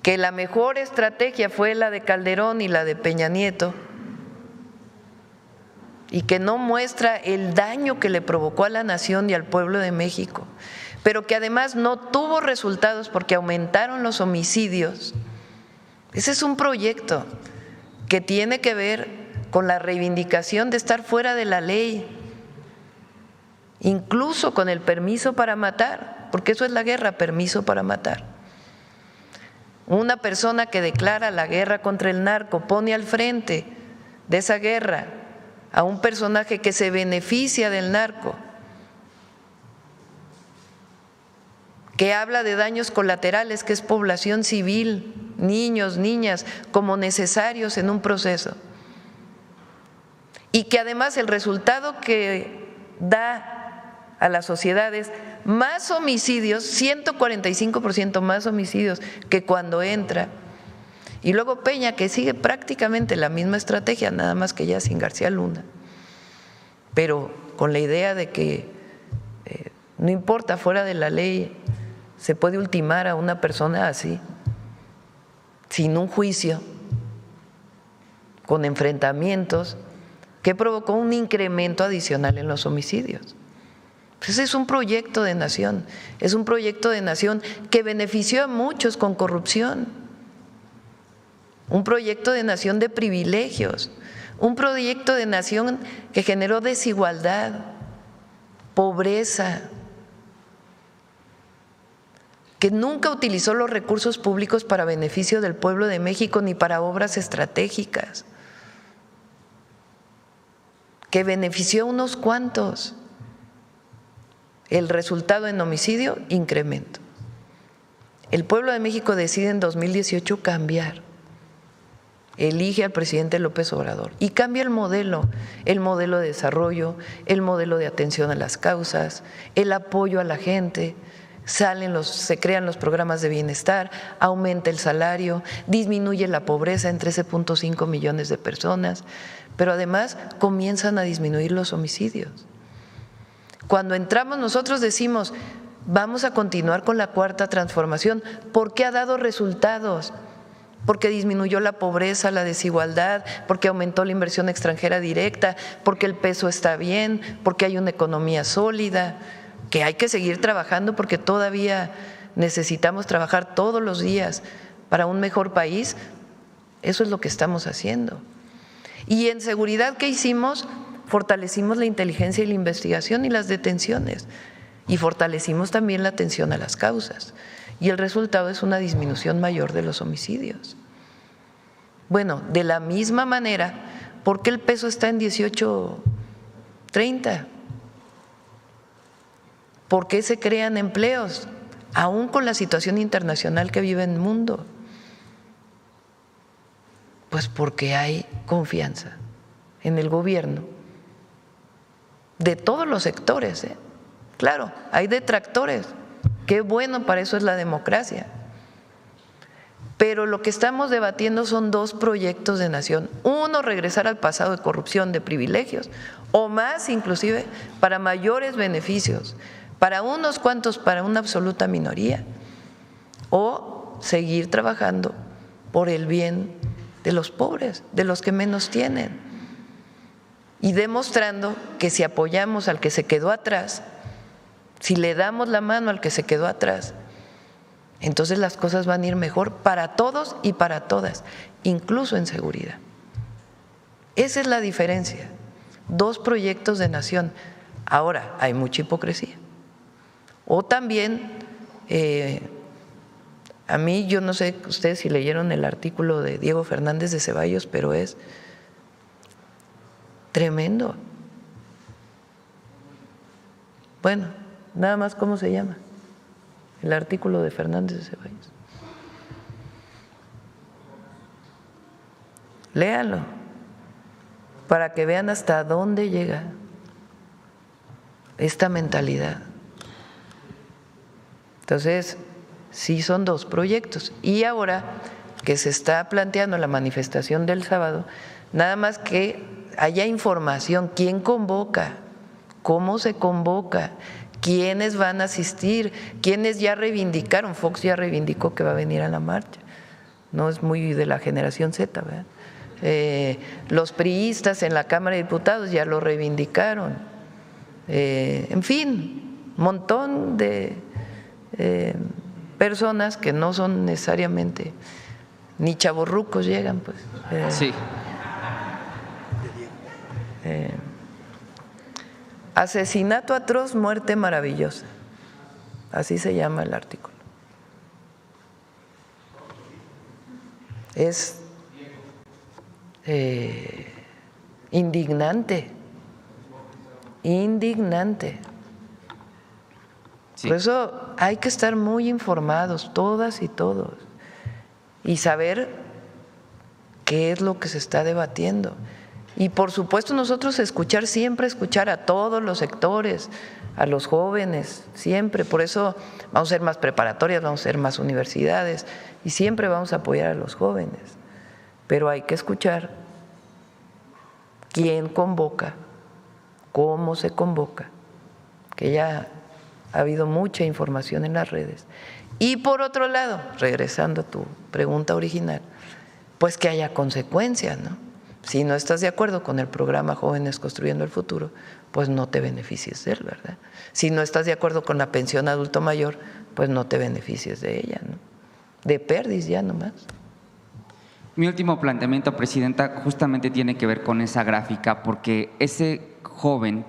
que la mejor estrategia fue la de Calderón y la de Peña Nieto, y que no muestra el daño que le provocó a la nación y al pueblo de México, pero que además no tuvo resultados porque aumentaron los homicidios. Ese es un proyecto que tiene que ver con la reivindicación de estar fuera de la ley, incluso con el permiso para matar, porque eso es la guerra, permiso para matar. Una persona que declara la guerra contra el narco pone al frente de esa guerra a un personaje que se beneficia del narco, que habla de daños colaterales, que es población civil, niños, niñas, como necesarios en un proceso, y que además el resultado que da a las sociedades más homicidios, 145% más homicidios que cuando entra. Y luego Peña, que sigue prácticamente la misma estrategia, nada más que ya sin García Luna, pero con la idea de que no importa, fuera de la ley se puede ultimar a una persona así, sin un juicio, con enfrentamientos, que provocó un incremento adicional en los homicidios. Pues ese es un proyecto de nación, es un proyecto de nación que benefició a muchos con corrupción, un proyecto de nación de privilegios, un proyecto de nación que generó desigualdad, pobreza, que nunca utilizó los recursos públicos para beneficio del pueblo de México ni para obras estratégicas, que benefició a unos cuantos. El resultado en homicidio, incremento. El pueblo de México decide en 2018 cambiar, elige al presidente López Obrador y cambia el modelo de desarrollo, el modelo de atención a las causas, el apoyo a la gente, se crean los programas de bienestar, aumenta el salario, disminuye la pobreza en 13.5 millones de personas, pero además comienzan a disminuir los homicidios. Cuando entramos nosotros decimos, vamos a continuar con la cuarta transformación, porque ha dado resultados, porque disminuyó la pobreza, la desigualdad, porque aumentó la inversión extranjera directa, porque el peso está bien, porque hay una economía sólida, que hay que seguir trabajando porque todavía necesitamos trabajar todos los días para un mejor país. Eso es lo que estamos haciendo. Y en seguridad, ¿qué hicimos? Fortalecimos la inteligencia y la investigación y las detenciones, y fortalecimos también la atención a las causas, y el resultado es una disminución mayor de los homicidios. Bueno, de la misma manera, ¿por qué el peso está en 18.30? ¿Por qué se crean empleos, aún con la situación internacional que vive el mundo? Pues porque hay confianza en el gobierno de todos los sectores, ¿eh? Claro, hay detractores, qué bueno, para eso es la democracia. Pero lo que estamos debatiendo son dos proyectos de nación. Uno, regresar al pasado de corrupción, de privilegios, o más inclusive, para mayores beneficios, para unos cuantos, para una absoluta minoría, o seguir trabajando por el bien de los pobres, de los que menos tienen, y demostrando que si apoyamos al que se quedó atrás, si le damos la mano al que se quedó atrás, Entonces las cosas van a ir mejor para todos y para todas, incluso en seguridad. Esa es la diferencia. 2 proyectos de nación. Ahora, hay mucha hipocresía. O también, a mí, yo no sé ustedes si leyeron el artículo de Diego Fernández de Ceballos, pero es tremendo. Bueno, nada más, ¿cómo se llama? El artículo de Fernández de Ceballos. Léanlo, para que vean hasta dónde llega esta mentalidad. Entonces, sí son 2 proyectos. Y ahora que se está planteando la manifestación del sábado, nada más que haya información, quién convoca, cómo se convoca, quiénes van a asistir, quiénes ya reivindicaron. Fox ya reivindicó que va a venir a la marcha, no es muy de la generación Z, ¿verdad? Los priistas en la Cámara de Diputados ya lo reivindicaron, en fin, montón de personas que no son necesariamente ni chavorrucos llegan, pues. Sí. Asesinato atroz, muerte maravillosa, así se llama el artículo. Es indignante. Sí. Por eso hay que estar muy informados, todas y todos, y saber qué es lo que se está debatiendo. Y por supuesto nosotros siempre escuchar a todos los sectores, a los jóvenes, siempre. Por eso vamos a ser más preparatorias, vamos a ser más universidades y siempre vamos a apoyar a los jóvenes. Pero hay que escuchar quién convoca, cómo se convoca, que ya ha habido mucha información en las redes. Y por otro lado, regresando a tu pregunta original, pues que haya consecuencias, ¿no? Si no estás de acuerdo con el programa Jóvenes Construyendo el Futuro, pues no te beneficies de él, ¿verdad? Si no estás de acuerdo con la pensión adulto mayor, pues no te beneficies de ella, ¿no? De pérdida ya nomás. Mi último planteamiento, Presidenta, justamente tiene que ver con esa gráfica, porque ese joven,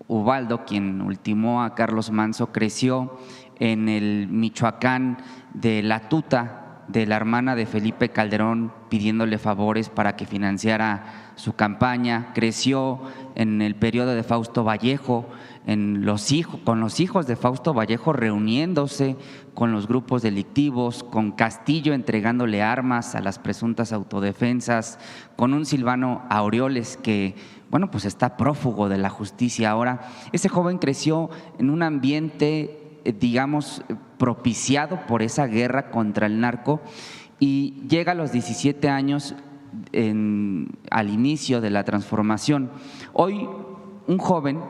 Ubaldo, quien ultimó a Carlos Manso, creció en el Michoacán de La Tuta, de la hermana de Felipe Calderón, pidiéndole favores para que financiara su campaña. Creció en el periodo de Fausto Vallejo, con los hijos de Fausto Vallejo reuniéndose con los grupos delictivos, con Castillo entregándole armas a las presuntas autodefensas, con un Silvano Aureoles que, bueno, pues está prófugo de la justicia ahora. Ese joven creció en un ambiente, digamos, propiciado por esa guerra contra el narco, y llega a los 17 años al inicio de la transformación. Hoy un joven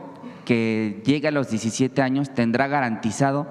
que llega a los 17 años tendrá garantizado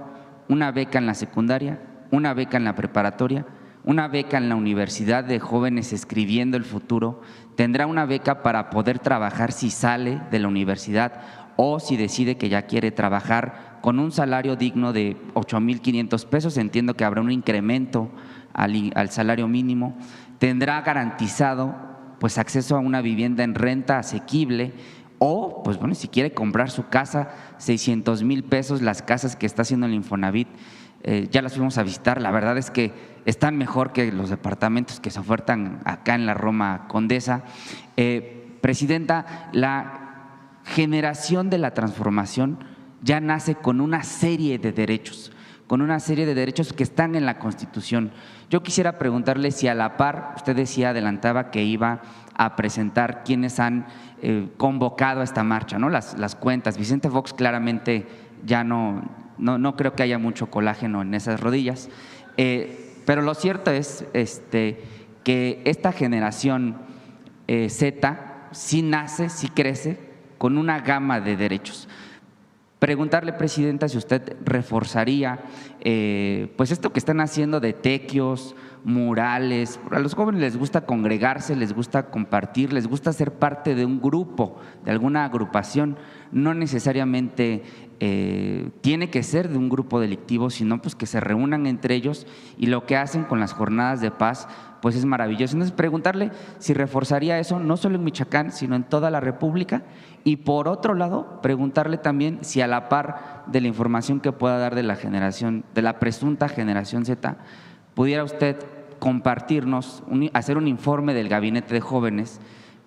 una beca en la secundaria, una beca en la preparatoria, una beca en la Universidad de Jóvenes Escribiendo el Futuro, tendrá una beca para poder trabajar si sale de la universidad o si decide que ya quiere trabajar con un salario digno de 8,500 pesos, entiendo que habrá un incremento al salario mínimo, tendrá garantizado pues acceso a una vivienda en renta asequible, o pues bueno, si quiere comprar su casa, 600,000 pesos, las casas que está haciendo el Infonavit, ya las fuimos a visitar, la verdad es que están mejor que los departamentos que se ofertan acá en la Roma Condesa. Presidenta, la generación de la transformación ya nace con una serie de derechos, que están en la Constitución. Yo quisiera preguntarle si a la par, usted adelantaba que iba a presentar quienes han convocado a esta marcha, ¿no? Las cuentas. Vicente Fox claramente ya no creo que haya mucho colágeno en esas rodillas, pero lo cierto es que esta generación Z sí nace, sí crece con una gama de derechos. Preguntarle, Presidenta, si usted reforzaría pues esto que están haciendo de tequios, murales. A los jóvenes les gusta congregarse, les gusta compartir, les gusta ser parte de un grupo, de alguna agrupación. no necesariamente tiene que ser de un grupo delictivo, sino pues que se reúnan entre ellos, y lo que hacen con las jornadas de paz pues es maravilloso. Entonces, preguntarle si reforzaría eso no solo en Michoacán, sino en toda la República, y por otro lado, preguntarle también si a la par de la información que pueda dar de la generación, de la presunta generación Z, pudiera usted compartirnos, hacer un informe del Gabinete de Jóvenes,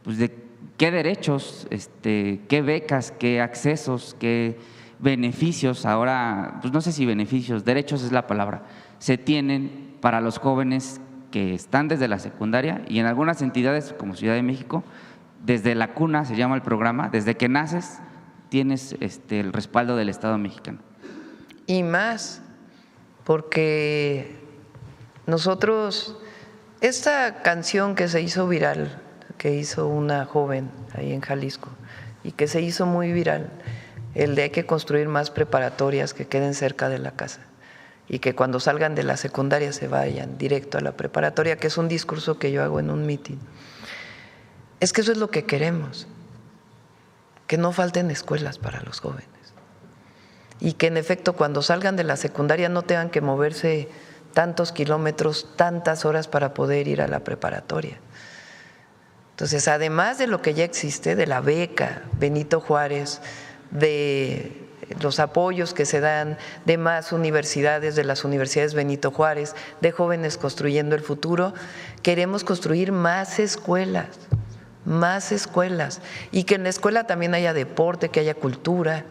pues de qué derechos, qué becas, qué accesos, qué beneficios, ahora, pues no sé si beneficios, derechos es la palabra, se tienen para los jóvenes que están desde la secundaria, y en algunas entidades como Ciudad de México, desde la cuna se llama el programa, desde que naces tienes el respaldo del Estado mexicano. Y más, porque nosotros, esta canción que se hizo viral, que hizo una joven ahí en Jalisco y que se hizo muy viral, el de hay que construir más preparatorias que queden cerca de la casa y que cuando salgan de la secundaria se vayan directo a la preparatoria, que es un discurso que yo hago en un mitin. Es que eso es lo que queremos, que no falten escuelas para los jóvenes y que en efecto cuando salgan de la secundaria no tengan que moverse tantos kilómetros, tantas horas para poder ir a la preparatoria. Entonces, además de lo que ya existe, de la beca Benito Juárez, de los apoyos que se dan de más universidades, de las universidades Benito Juárez, de Jóvenes Construyendo el Futuro, queremos construir más escuelas y que en la escuela también haya deporte, que haya cultura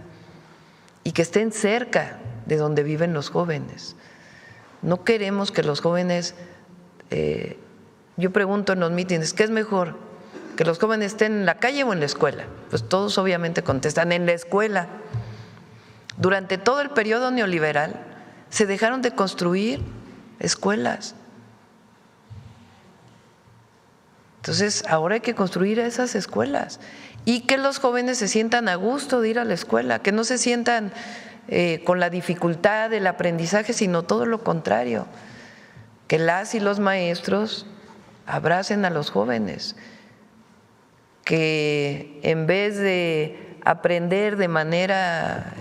y que estén cerca de donde viven los jóvenes. No queremos que los jóvenes, yo pregunto en los mítines, ¿qué es mejor? ¿Que los jóvenes estén en la calle o en la escuela? Pues todos obviamente contestan, en la escuela. Durante todo el periodo neoliberal se dejaron de construir escuelas. Entonces, ahora hay que construir esas escuelas y que los jóvenes se sientan a gusto de ir a la escuela, que no se sientan con la dificultad del aprendizaje, sino todo lo contrario, que las y los maestros abracen a los jóvenes, que en vez de aprender de manera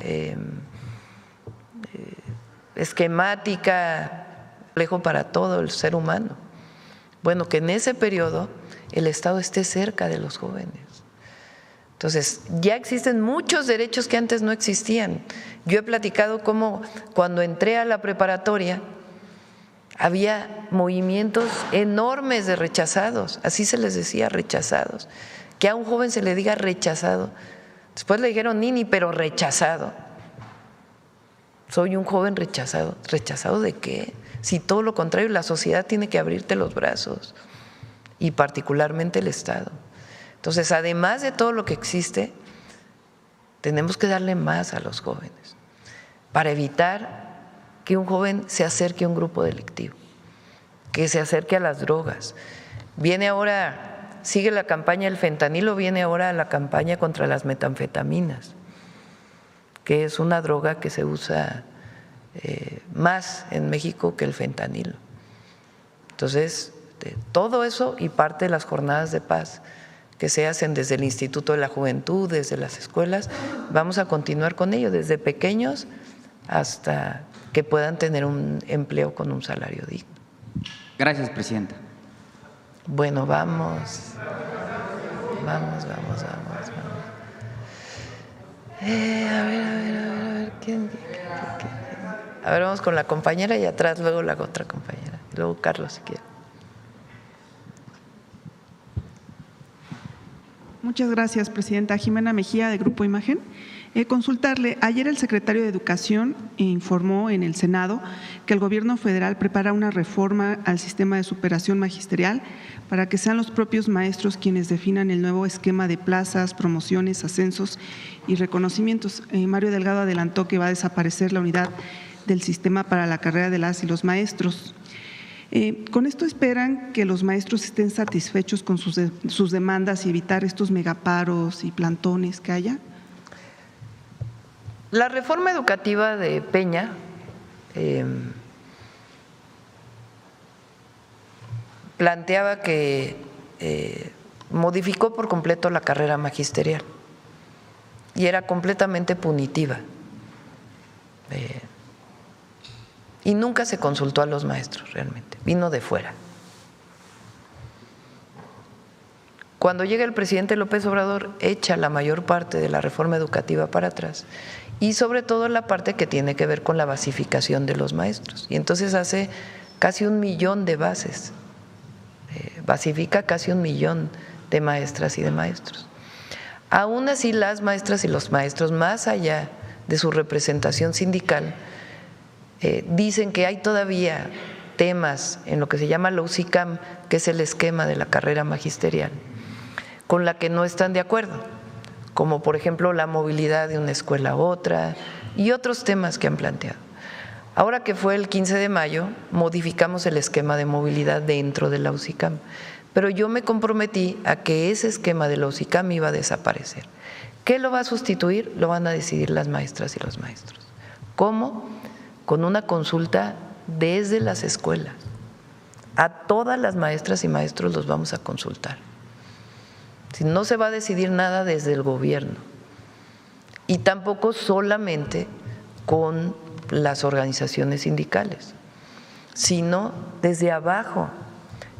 esquemática, complejo para todo el ser humano, bueno, que en ese periodo el Estado esté cerca de los jóvenes. Entonces, ya existen muchos derechos que antes no existían. Yo he platicado cómo cuando entré a la preparatoria había movimientos enormes de rechazados, así se les decía, rechazados. Que a un joven se le diga rechazado. Después le dijeron nini, pero rechazado. Soy un joven rechazado. ¿Rechazado de qué? Si todo lo contrario, la sociedad tiene que abrirte los brazos y particularmente el Estado. Entonces, además de todo lo que existe, tenemos que darle más a los jóvenes para evitar que un joven se acerque a un grupo delictivo, que se acerque a las drogas. Viene ahora… Sigue la campaña del fentanilo, viene ahora la campaña contra las metanfetaminas, que es una droga que se usa más en México que el fentanilo. Entonces, todo eso y parte de las jornadas de paz que se hacen desde el Instituto de la Juventud, desde las escuelas, vamos a continuar con ello, desde pequeños hasta que puedan tener un empleo con un salario digno. Gracias, presidenta. Bueno, vamos. A ver, ¿quién? A ver, vamos con la compañera y atrás luego la otra compañera. Y luego Carlos, si quiere. Muchas gracias, presidenta. Jimena Mejía, de Grupo Imagen. Consultarle, ayer el secretario de Educación informó en el Senado que el gobierno federal prepara una reforma al sistema de superación magisterial para que sean los propios maestros quienes definan el nuevo esquema de plazas, promociones, ascensos y reconocimientos. Mario Delgado adelantó que va a desaparecer la unidad del sistema para la carrera de las y los maestros. ¿Con esto esperan que los maestros estén satisfechos con sus demandas y evitar estos megaparos y plantones que haya? La reforma educativa de Peña planteaba que modificó por completo la carrera magisterial y era completamente punitiva. Y nunca se consultó a los maestros realmente, vino de fuera. Cuando llega el presidente López Obrador, echa la mayor parte de la reforma educativa para atrás y sobre todo la parte que tiene que ver con la basificación de los maestros. Y entonces hace casi 1 millón de bases, basifica casi 1 millón de maestras y de maestros. Aún así, las maestras y los maestros, más allá de su representación sindical, dicen que hay todavía temas en lo que se llama la UCICAM, que es el esquema de la carrera magisterial, con la que no están de acuerdo, como por ejemplo la movilidad de una escuela a otra y otros temas que han planteado. Ahora que fue el 15 de mayo, modificamos el esquema de movilidad dentro de la UCICAM, pero yo me comprometí a que ese esquema de la UCICAM iba a desaparecer. ¿Qué lo va a sustituir? Lo van a decidir las maestras y los maestros. ¿Cómo? Con una consulta desde las escuelas. A todas las maestras y maestros los vamos a consultar. Si no se va a decidir nada desde el gobierno y tampoco solamente con las organizaciones sindicales, sino desde abajo.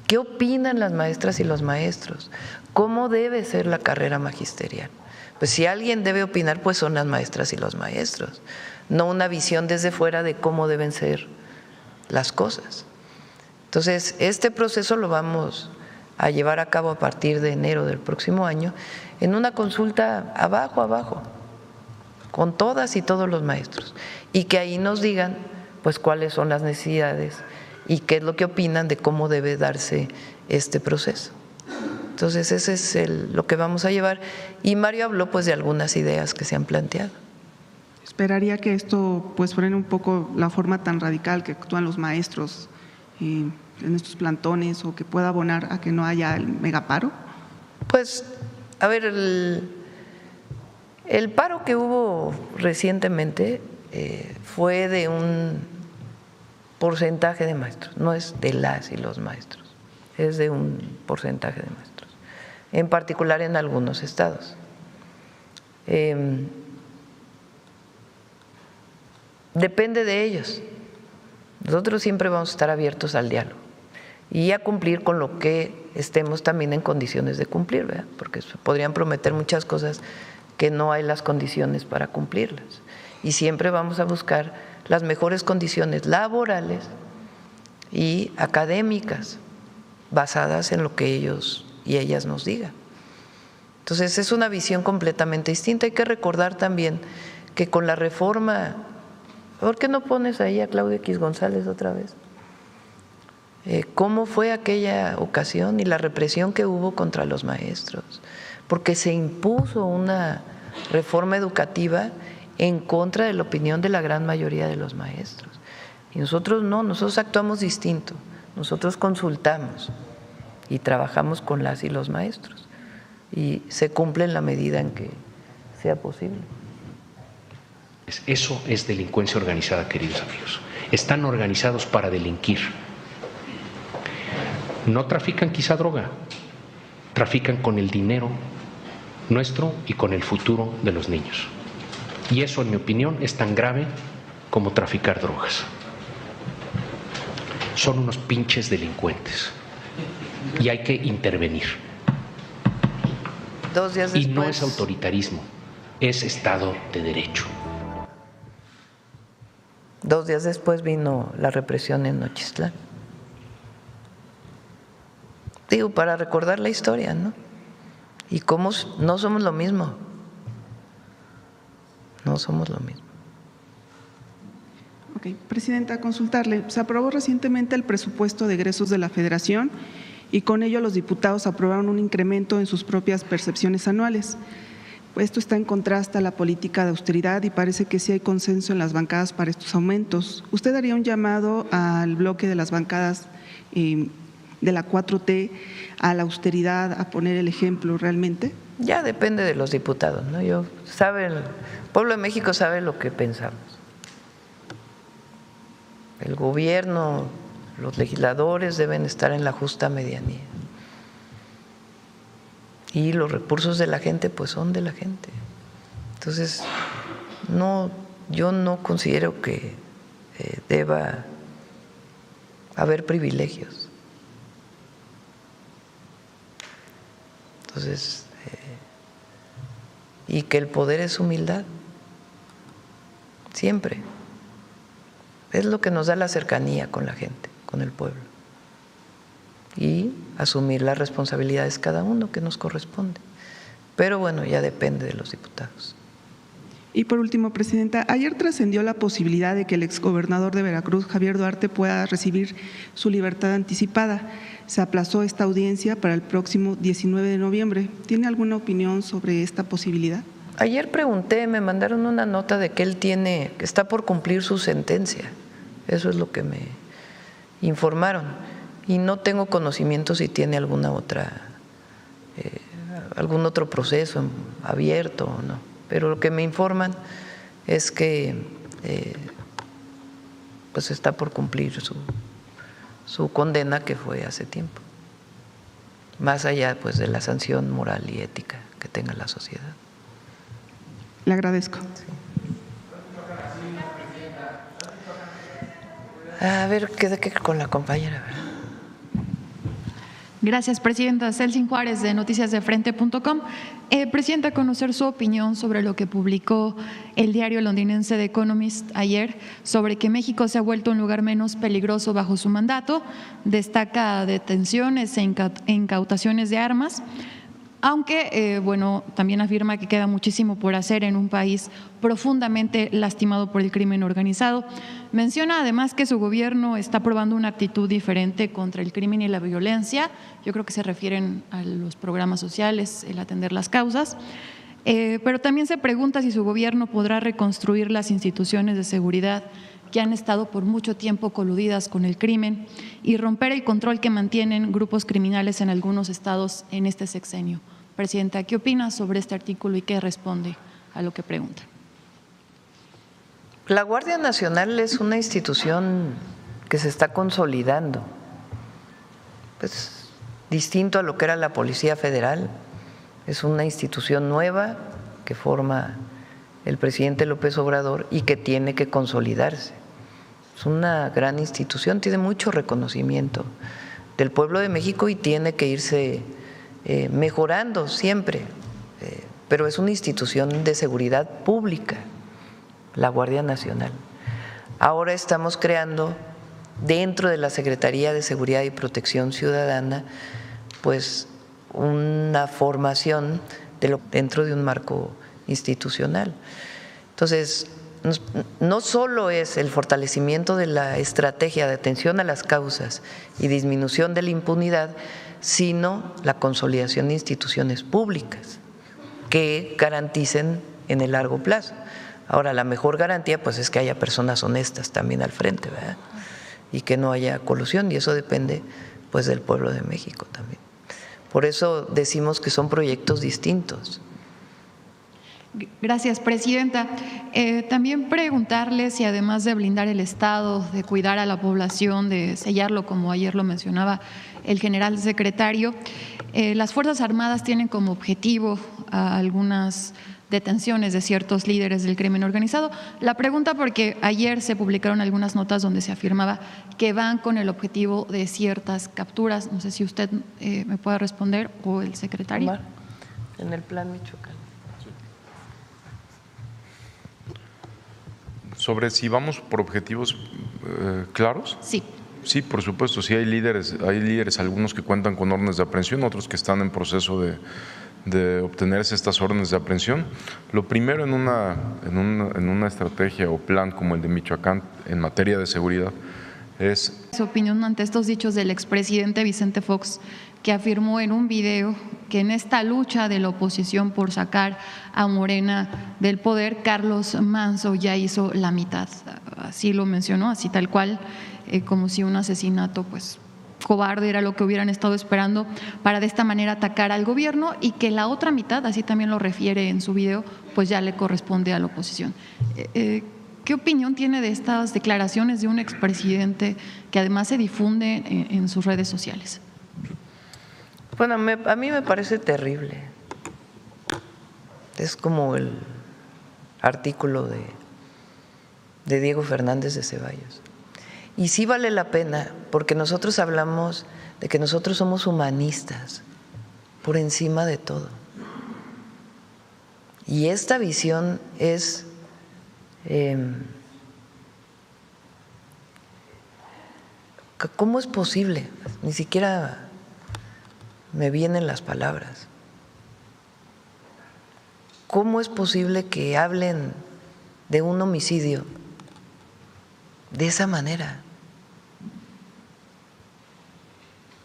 ¿Qué opinan las maestras y los maestros? ¿Cómo debe ser la carrera magisterial? Pues si alguien debe opinar, pues son las maestras y los maestros, no una visión desde fuera de cómo deben ser las cosas. Entonces, este proceso lo vamos a llevar a cabo a partir de enero del próximo año en una consulta abajo, con todas y todos los maestros, y que ahí nos digan pues cuáles son las necesidades y qué es lo que opinan de cómo debe darse este proceso. Entonces, ese es lo que vamos a llevar, y Mario habló pues de algunas ideas que se han planteado. Esperaría que esto pues frene un poco la forma tan radical que actúan los maestros en estos plantones, o que pueda abonar a que no haya el megaparo. Pues, a ver, el paro que hubo recientemente fue de un porcentaje de maestros, no es de las y los maestros, es de un porcentaje de maestros, en particular en algunos estados. Depende de ellos. Nosotros siempre vamos a estar abiertos al diálogo y a cumplir con lo que estemos también en condiciones de cumplir, ¿verdad? Porque podrían prometer muchas cosas que no hay las condiciones para cumplirlas. Y siempre vamos a buscar las mejores condiciones laborales y académicas basadas en lo que ellos y ellas nos digan. Entonces, es una visión completamente distinta. Hay que recordar también que con la reforma… ¿Por qué no pones ahí a Claudia X González otra vez? ¿Cómo fue aquella ocasión y la represión que hubo contra los maestros? Porque se impuso una reforma educativa en contra de la opinión de la gran mayoría de los maestros. Y nosotros no, nosotros actuamos distinto. Nosotros consultamos y trabajamos con las y los maestros. Y se cumple en la medida en que sea posible. Eso es delincuencia organizada, queridos amigos. Están organizados para delinquir. No trafican quizá droga, trafican con el dinero nuestro y con el futuro de los niños. Y eso, en mi opinión, es tan grave como traficar drogas. Son unos pinches delincuentes y hay que intervenir. 2 días después, y no es autoritarismo, es Estado de Derecho. 2 días después vino la represión en Nochistlán. Digo, para recordar la historia, ¿no? Y cómo no somos lo mismo. No somos lo mismo. Ok, Presidenta, consultarle. Se aprobó recientemente el presupuesto de egresos de la Federación y con ello los diputados aprobaron un incremento en sus propias percepciones anuales. Esto está en contraste a la política de austeridad y parece que sí hay consenso en las bancadas para estos aumentos. ¿Usted haría un llamado al bloque de las bancadas de la 4T a la austeridad, a poner el ejemplo realmente? Ya depende de los diputados, ¿no? El pueblo de México sabe lo que pensamos. El gobierno, los legisladores deben estar en la justa medianía. Y los recursos de la gente, pues son de la gente. Entonces, yo no considero que deba haber privilegios. Entonces, y que el poder es humildad, siempre. Es lo que nos da la cercanía con la gente, con el pueblo. Y asumir las responsabilidades cada uno que nos corresponde. Pero bueno, ya depende de los diputados. Y por último, Presidenta, ayer trascendió la posibilidad de que el exgobernador de Veracruz, Javier Duarte, pueda recibir su libertad anticipada. Se aplazó esta audiencia para el próximo 19 de noviembre. ¿Tiene alguna opinión sobre esta posibilidad? Ayer pregunté, me mandaron una nota de que él que está por cumplir su sentencia. Eso es lo que me informaron. Y no tengo conocimiento si tiene algún otro proceso abierto o no. Pero lo que me informan es que pues está por cumplir su condena, que fue hace tiempo, más allá pues de la sanción moral y ética que tenga la sociedad. Le agradezco. Sí. A ver, qué con la compañera. Gracias, Presidenta. Celsin Juárez, de noticiasdefrente.com. Presidenta, conocer su opinión sobre lo que publicó el diario londinense The Economist ayer sobre que México se ha vuelto un lugar menos peligroso bajo su mandato. Destaca detenciones e incautaciones de armas, aunque, también afirma que queda muchísimo por hacer en un país profundamente lastimado por el crimen organizado. Menciona además que su gobierno está probando una actitud diferente contra el crimen y la violencia. Yo creo que se refieren a los programas sociales, el atender las causas. Pero también se pregunta si su gobierno podrá reconstruir las instituciones de seguridad que han estado por mucho tiempo coludidas con el crimen y romper el control que mantienen grupos criminales en algunos estados en este sexenio. Presidenta, ¿qué opina sobre este artículo y qué responde a lo que pregunta? La Guardia Nacional es una institución que se está consolidando, pues distinto a lo que era la Policía Federal. Es una institución nueva que forma el presidente López Obrador y que tiene que consolidarse. Es una gran institución, tiene mucho reconocimiento del pueblo de México y tiene que irse mejorando siempre, pero es una institución de seguridad pública, la Guardia Nacional. Ahora estamos creando dentro de la Secretaría de Seguridad y Protección Ciudadana pues una formación dentro de un marco institucional. Entonces, no solo es el fortalecimiento de la estrategia de atención a las causas y disminución de la impunidad, sino la consolidación de instituciones públicas que garanticen en el largo plazo. Ahora, la mejor garantía pues es que haya personas honestas también al frente, ¿verdad? Y que no haya colusión, y eso depende pues del pueblo de México también. Por eso decimos que son proyectos distintos. Gracias, Presidenta. También preguntarle si además de blindar el Estado, de cuidar a la población, de sellarlo, como ayer lo mencionaba el general secretario, las Fuerzas Armadas tienen como objetivo a algunas detenciones de ciertos líderes del crimen organizado. La pregunta porque ayer se publicaron algunas notas donde se afirmaba que van con el objetivo de ciertas capturas. No sé si usted me puede responder o el secretario. Omar, en el plan Michoacán. Sobre si vamos por objetivos claros. Sí. Sí, por supuesto, sí hay líderes, algunos que cuentan con órdenes de aprehensión, otros que están en proceso de obtenerse estas órdenes de aprehensión. Lo primero en una estrategia o plan como el de Michoacán en materia de seguridad es… Su opinión ante estos dichos del expresidente Vicente Fox, que afirmó en un video que en esta lucha de la oposición por sacar a Morena del poder, Carlos Manzo ya hizo la mitad. Así lo mencionó, así tal cual, como si un asesinato pues cobarde era lo que hubieran estado esperando para de esta manera atacar al gobierno, y que la otra mitad, así también lo refiere en su video, pues ya le corresponde a la oposición. ¿Qué opinión tiene de estas declaraciones de un expresidente que además se difunde en sus redes sociales? Bueno, a mí me parece terrible. Es como artículo de Diego Fernández de Ceballos. Y sí vale la pena, porque nosotros hablamos de que nosotros somos humanistas por encima de todo. Y esta visión es ¿cómo es posible? Ni siquiera me vienen las palabras. ¿Cómo es posible que hablen de un homicidio de esa manera?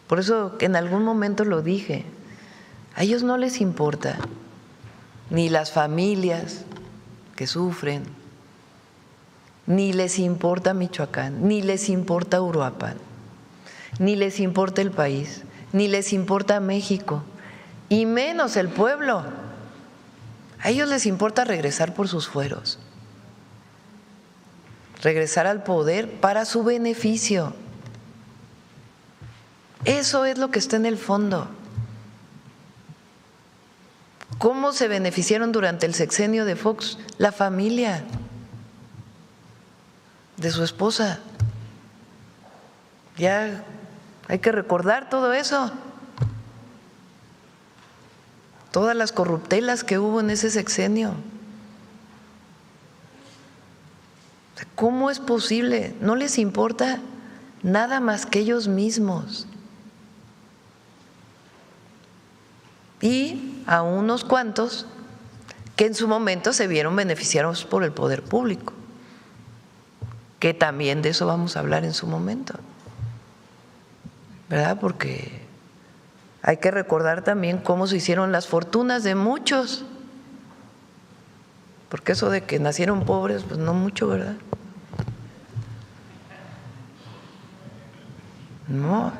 Por eso en algún momento lo dije, a ellos no les importa ni las familias que sufren, ni les importa Michoacán, ni les importa Uruapan, ni les importa el país, ni les importa México, y menos el pueblo. A ellos les importa regresar por sus fueros, regresar al poder para su beneficio. Eso es lo que está en el fondo. ¿Cómo se beneficiaron durante el sexenio de Fox? La familia de su esposa. Ya hay que recordar todo eso. Todas las corruptelas que hubo en ese sexenio. ¿Cómo es posible? No les importa nada más que ellos mismos. Y a unos cuantos que en su momento se vieron beneficiados por el poder público, que también de eso vamos a hablar en su momento, ¿verdad? Porque hay que recordar también cómo se hicieron las fortunas de muchos, porque eso de que nacieron pobres, pues no mucho, ¿verdad? No,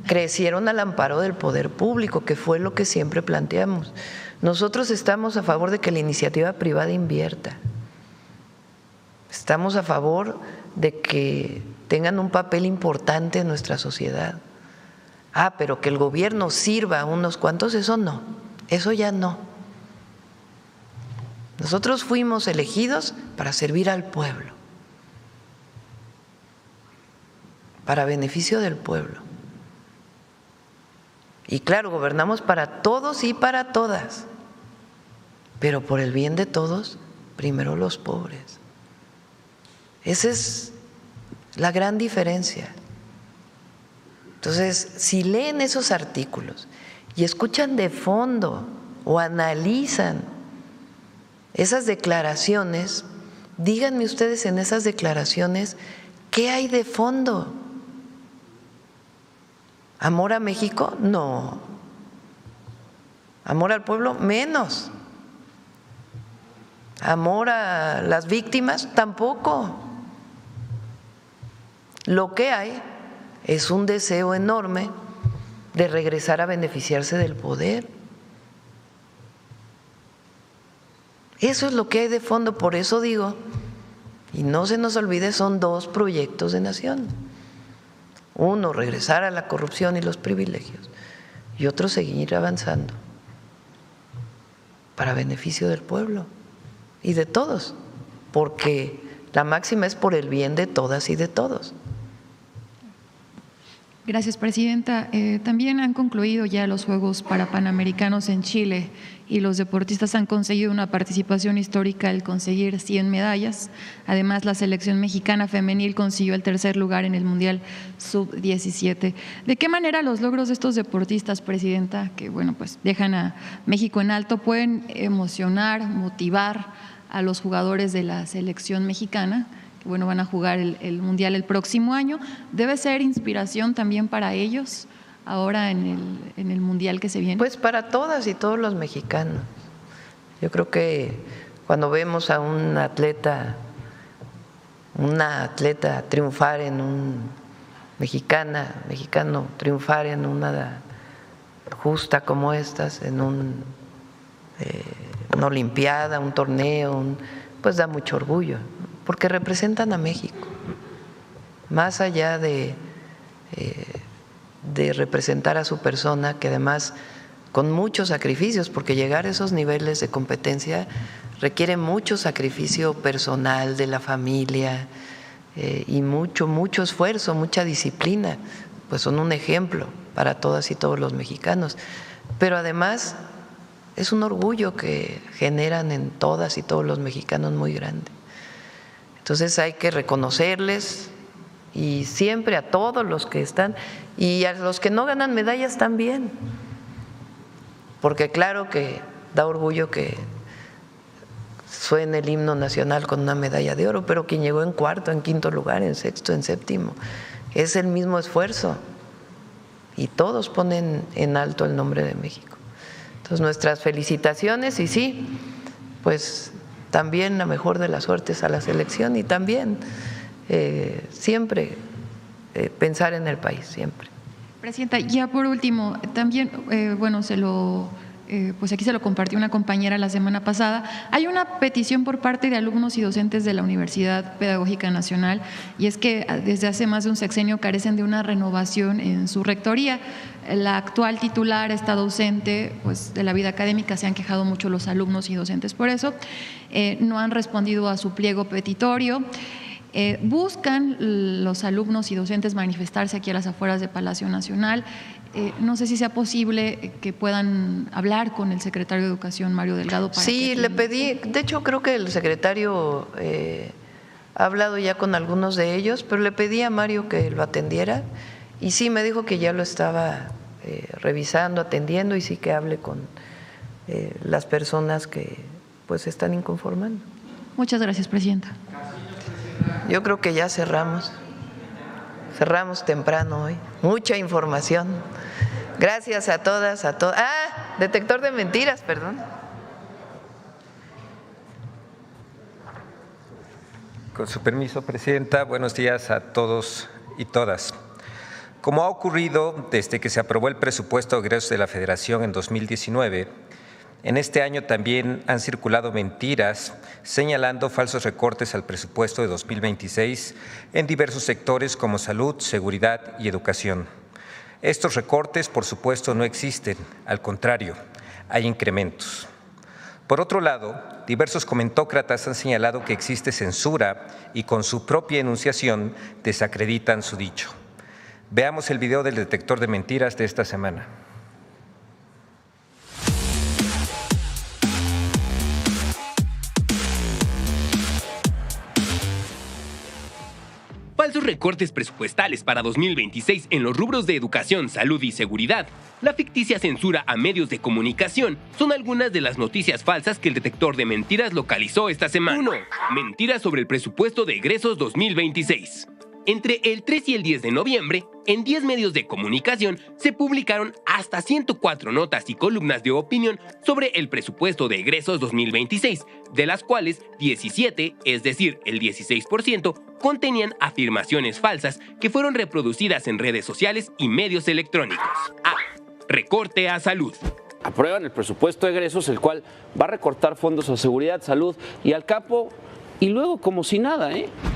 crecieron al amparo del poder público, que fue lo que siempre planteamos. Nosotros estamos a favor de que la iniciativa privada invierta. Estamos a favor de que tengan un papel importante en nuestra sociedad. Pero que el gobierno sirva a unos cuantos, eso no, eso ya no. Nosotros fuimos elegidos para servir al pueblo, para beneficio del pueblo. Y claro, gobernamos para todos y para todas, pero por el bien de todos, primero los pobres. Esa es la gran diferencia. Entonces, si leen esos artículos y escuchan de fondo o analizan esas declaraciones, díganme ustedes en esas declaraciones, ¿qué hay de fondo? ¿Amor a México? No. ¿Amor al pueblo? Menos. ¿Amor a las víctimas? Tampoco. Lo que hay es un deseo enorme de regresar a beneficiarse del poder. Eso es lo que hay de fondo. Por eso digo, y no se nos olvide, son dos proyectos de nación. Uno, regresar a la corrupción y los privilegios, y otro, seguir avanzando para beneficio del pueblo y de todos, porque la máxima es por el bien de todas y de todos. Gracias, presidenta. También han concluido ya los Juegos Parapanamericanos en Chile y los deportistas han conseguido una participación histórica al conseguir 100 medallas. Además, la selección mexicana femenil consiguió el tercer lugar en el Mundial Sub-17. ¿De qué manera los logros de estos deportistas, presidenta, que bueno, pues dejan a México en alto, pueden emocionar, motivar a los jugadores de la selección mexicana? Bueno, van a jugar el Mundial el próximo año. ¿Debe ser inspiración también para ellos ahora en el Mundial que se viene? Pues para todas y todos los mexicanos. Yo creo que cuando vemos a una atleta triunfar en mexicano triunfar en una justa como estas, en una olimpiada, un torneo, pues da mucho orgullo, porque representan a México, más allá de representar a su persona, que además con muchos sacrificios, porque llegar a esos niveles de competencia requiere mucho sacrificio personal de la familia y mucho esfuerzo, mucha disciplina, pues son un ejemplo para todas y todos los mexicanos. Pero además es un orgullo que generan en todas y todos los mexicanos muy grande. Entonces hay que reconocerles y siempre a todos los que están y a los que no ganan medallas también, porque claro que da orgullo que suene el himno nacional con una medalla de oro, pero quien llegó en cuarto, en quinto lugar, en sexto, en séptimo, es el mismo esfuerzo y todos ponen en alto el nombre de México. Entonces nuestras felicitaciones y sí, pues también la mejor de las suertes a la selección y también siempre pensar en el país, siempre. Presidenta, ya por último, también, pues aquí se lo compartió una compañera la semana pasada. Hay una petición por parte de alumnos y docentes de la Universidad Pedagógica Nacional y es que desde hace más de un sexenio carecen de una renovación en su rectoría. La actual titular está ausente pues, de la vida académica, se han quejado mucho los alumnos y docentes por eso. No han respondido a su pliego petitorio. Buscan los alumnos y docentes manifestarse aquí a las afueras de Palacio Nacional. No sé si sea posible que puedan hablar con el secretario de Educación, Mario Delgado. Sí, le pedí, de hecho creo que el secretario ha hablado ya con algunos de ellos, pero le pedí a Mario que lo atendiera y sí me dijo que ya lo estaba revisando, atendiendo y sí que hable con las personas que pues están inconformando. Muchas gracias, Presidenta. Yo creo que ya cerramos temprano hoy, mucha información. Gracias a todas, a todos. Detector de mentiras, perdón. Con su permiso, Presidenta, buenos días a todos y todas. Como ha ocurrido desde que se aprobó el presupuesto de egresos de la Federación en 2019, en este año también han circulado mentiras señalando falsos recortes al presupuesto de 2026 en diversos sectores como salud, seguridad y educación. Estos recortes, por supuesto, no existen, al contrario, hay incrementos. Por otro lado, diversos comentócratas han señalado que existe censura y con su propia enunciación desacreditan su dicho. Veamos el video del detector de mentiras de esta semana. Falsos recortes presupuestales para 2026 en los rubros de educación, salud y seguridad. La ficticia censura a medios de comunicación son algunas de las noticias falsas que el detector de mentiras localizó esta semana. 1. Mentiras sobre el presupuesto de egresos 2026. Entre el 3 y el 10 de noviembre, en 10 medios de comunicación se publicaron hasta 104 notas y columnas de opinión sobre el presupuesto de egresos 2026, de las cuales 17, es decir, el 16%, contenían afirmaciones falsas que fueron reproducidas en redes sociales y medios electrónicos. A. Recorte a salud. Aprueban el presupuesto de egresos, el cual va a recortar fondos a seguridad, salud y al campo. Y luego, como si nada,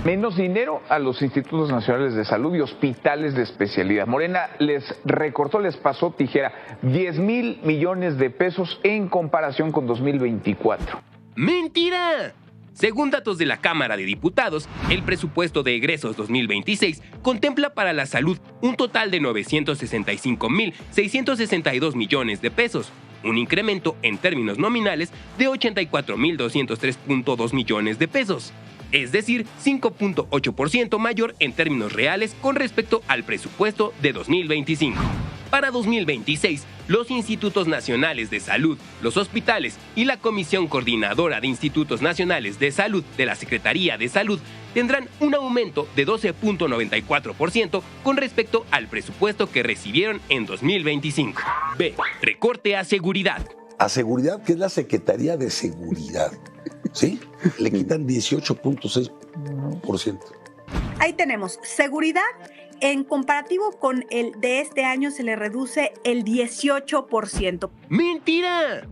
Menos dinero a los institutos nacionales de salud y hospitales de especialidad. Morena les recortó, les pasó tijera, 10,000 millones de pesos en comparación con 2024. ¡Mentira! Según datos de la Cámara de Diputados, el presupuesto de egresos 2026 contempla para la salud un total de 965.662 millones de pesos, un incremento en términos nominales de 84.203.2 millones de pesos, es decir, 5.8% mayor en términos reales con respecto al presupuesto de 2025. Para 2026, los institutos nacionales de salud, los hospitales y la Comisión Coordinadora de Institutos Nacionales de Salud de la Secretaría de Salud tendrán un aumento de 12.94% con respecto al presupuesto que recibieron en 2025. B. Recorte a seguridad. A seguridad, que es la Secretaría de Seguridad, ¿sí? Le quitan 18.6%. Ahí tenemos seguridad. En comparativo con el de este año se le reduce el 18%. ¡Mentira!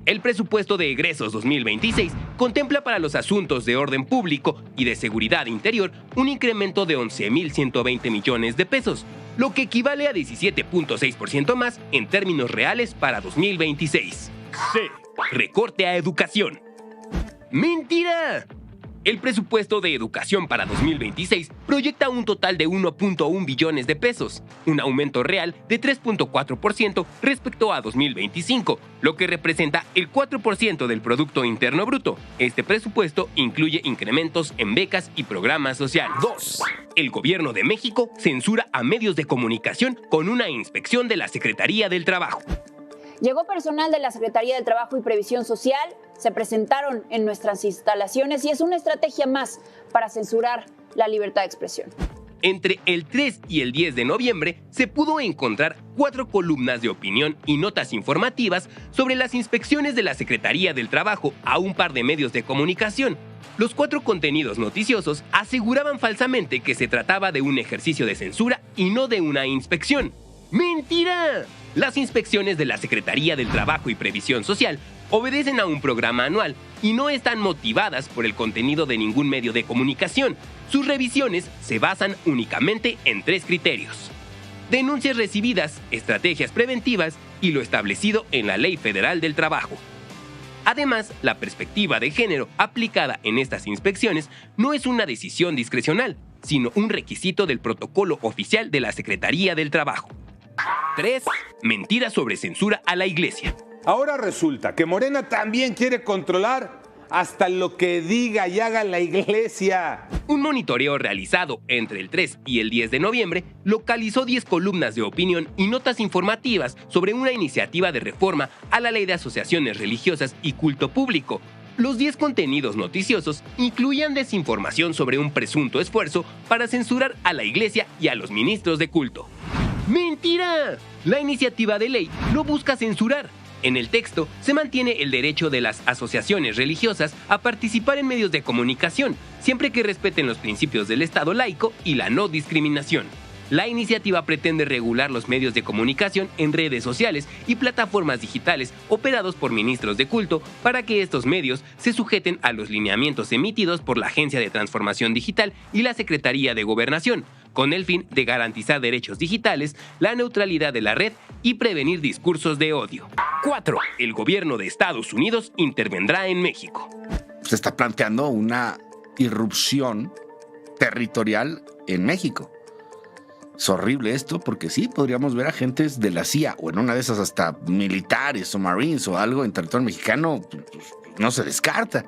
El presupuesto de egresos 2026 contempla para los asuntos de orden público y de seguridad interior un incremento de 11.120 millones de pesos, lo que equivale a 17.6% más en términos reales para 2026. C. Recorte a educación. ¡Mentira! El presupuesto de educación para 2026 proyecta un total de 1.1 billones de pesos, un aumento real de 3.4% respecto a 2025, lo que representa el 4% del Producto Interno Bruto. Este presupuesto incluye incrementos en becas y programas sociales. 2. El Gobierno de México censura a medios de comunicación con una inspección de la Secretaría del Trabajo. Llegó personal de la Secretaría del Trabajo y Previsión Social, se presentaron en nuestras instalaciones y es una estrategia más para censurar la libertad de expresión. Entre el 3 y el 10 de noviembre se pudo encontrar 4 columnas de opinión y notas informativas sobre las inspecciones de la Secretaría del Trabajo a un par de medios de comunicación. Los 4 contenidos noticiosos aseguraban falsamente que se trataba de un ejercicio de censura y no de una inspección. ¡Mentira! Las inspecciones de la Secretaría del Trabajo y Previsión Social obedecen a un programa anual y no están motivadas por el contenido de ningún medio de comunicación. Sus revisiones se basan únicamente en 3 criterios: denuncias recibidas, estrategias preventivas y lo establecido en la Ley Federal del Trabajo. Además, la perspectiva de género aplicada en estas inspecciones no es una decisión discrecional, sino un requisito del protocolo oficial de la Secretaría del Trabajo. 3. Mentiras sobre censura a la Iglesia. Ahora resulta que Morena también quiere controlar hasta lo que diga y haga la Iglesia. Un monitoreo realizado entre el 3 y el 10 de noviembre localizó 10 columnas de opinión y notas informativas sobre una iniciativa de reforma a la Ley de Asociaciones Religiosas y Culto Público. Los 10 contenidos noticiosos incluían desinformación sobre un presunto esfuerzo para censurar a la Iglesia y a los ministros de culto. ¡Mentira! La iniciativa de ley no busca censurar. En el texto se mantiene el derecho de las asociaciones religiosas a participar en medios de comunicación, siempre que respeten los principios del Estado laico y la no discriminación. La iniciativa pretende regular los medios de comunicación en redes sociales y plataformas digitales operados por ministros de culto para que estos medios se sujeten a los lineamientos emitidos por la Agencia de Transformación Digital y la Secretaría de Gobernación, con el fin de garantizar derechos digitales, la neutralidad de la red y prevenir discursos de odio. 4. El gobierno de Estados Unidos intervendrá en México. Se está planteando una irrupción territorial en México. Es horrible esto porque sí, podríamos ver agentes de la CIA o en una de esas hasta militares o marines o algo en territorio mexicano. No se descarta.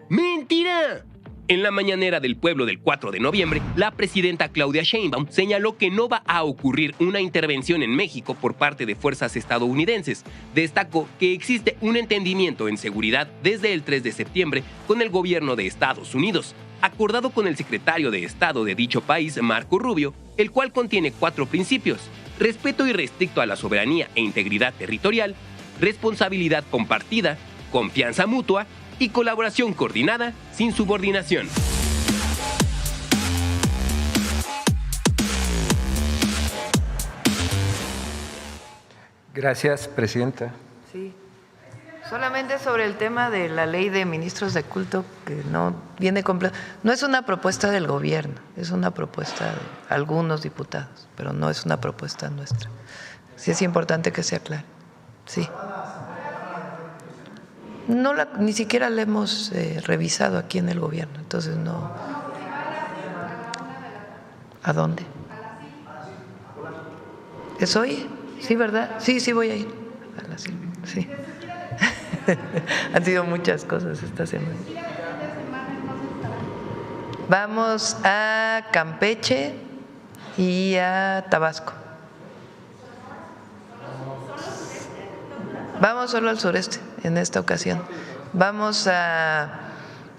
¡Mentira! En la mañanera del pueblo del 4 de noviembre, la presidenta Claudia Sheinbaum señaló que no va a ocurrir una intervención en México por parte de fuerzas estadounidenses. Destacó que existe un entendimiento en seguridad desde el 3 de septiembre con el gobierno de Estados Unidos, acordado con el secretario de Estado de dicho país, Marco Rubio, el cual contiene 4 principios: respeto irrestricto a la soberanía e integridad territorial, responsabilidad compartida, confianza mutua y colaboración coordinada sin subordinación. Gracias, presidenta. Sí. Solamente sobre el tema de la ley de ministros de culto, que no viene completa. No es una propuesta del gobierno, es una propuesta de algunos diputados, pero no es una propuesta nuestra. Sí es importante que se aclare. Sí. No ni siquiera la hemos revisado aquí en el gobierno, entonces no. ¿A dónde? ¿Es hoy? Sí, ¿verdad? Sí, sí voy a ir. A la sí. Han sido muchas cosas esta semana. Vamos a Campeche y a Tabasco. Vamos solo al sureste en esta ocasión. Vamos a…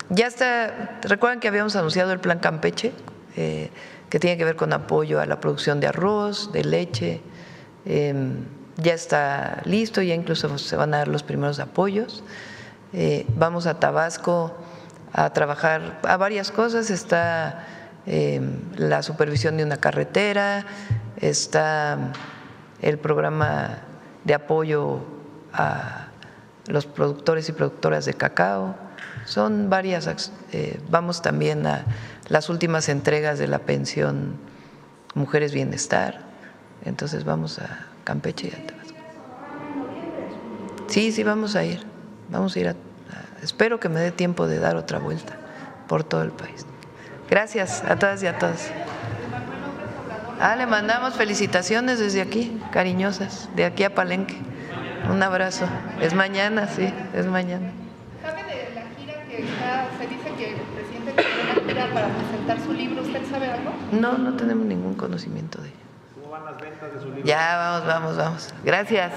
Ya está, ¿recuerdan que habíamos anunciado el Plan Campeche? Que tiene que ver con apoyo a la producción de arroz, de leche. Ya está listo, ya incluso se van a dar los primeros apoyos. Vamos a Tabasco a trabajar a varias cosas. Está la supervisión de una carretera, está el programa de apoyo a los productores y productoras de cacao. Son varias. Vamos también a las últimas entregas de la pensión Mujeres Bienestar. Entonces vamos a Campeche y a Tabasco. Sí, vamos a ir. Vamos a ir espero que me dé tiempo de dar otra vuelta por todo el país. Gracias a todas y a todos. Le mandamos felicitaciones desde aquí, cariñosas, de aquí a Palenque. Un abrazo. Es mañana, sí, es mañana. ¿Sabe de la gira que se dice que el presidente tiene una gira para presentar su libro? ¿Usted sabe algo? No, no tenemos ningún conocimiento de ello. ¿Cómo van las ventas de su libro? Ya, vamos. Gracias.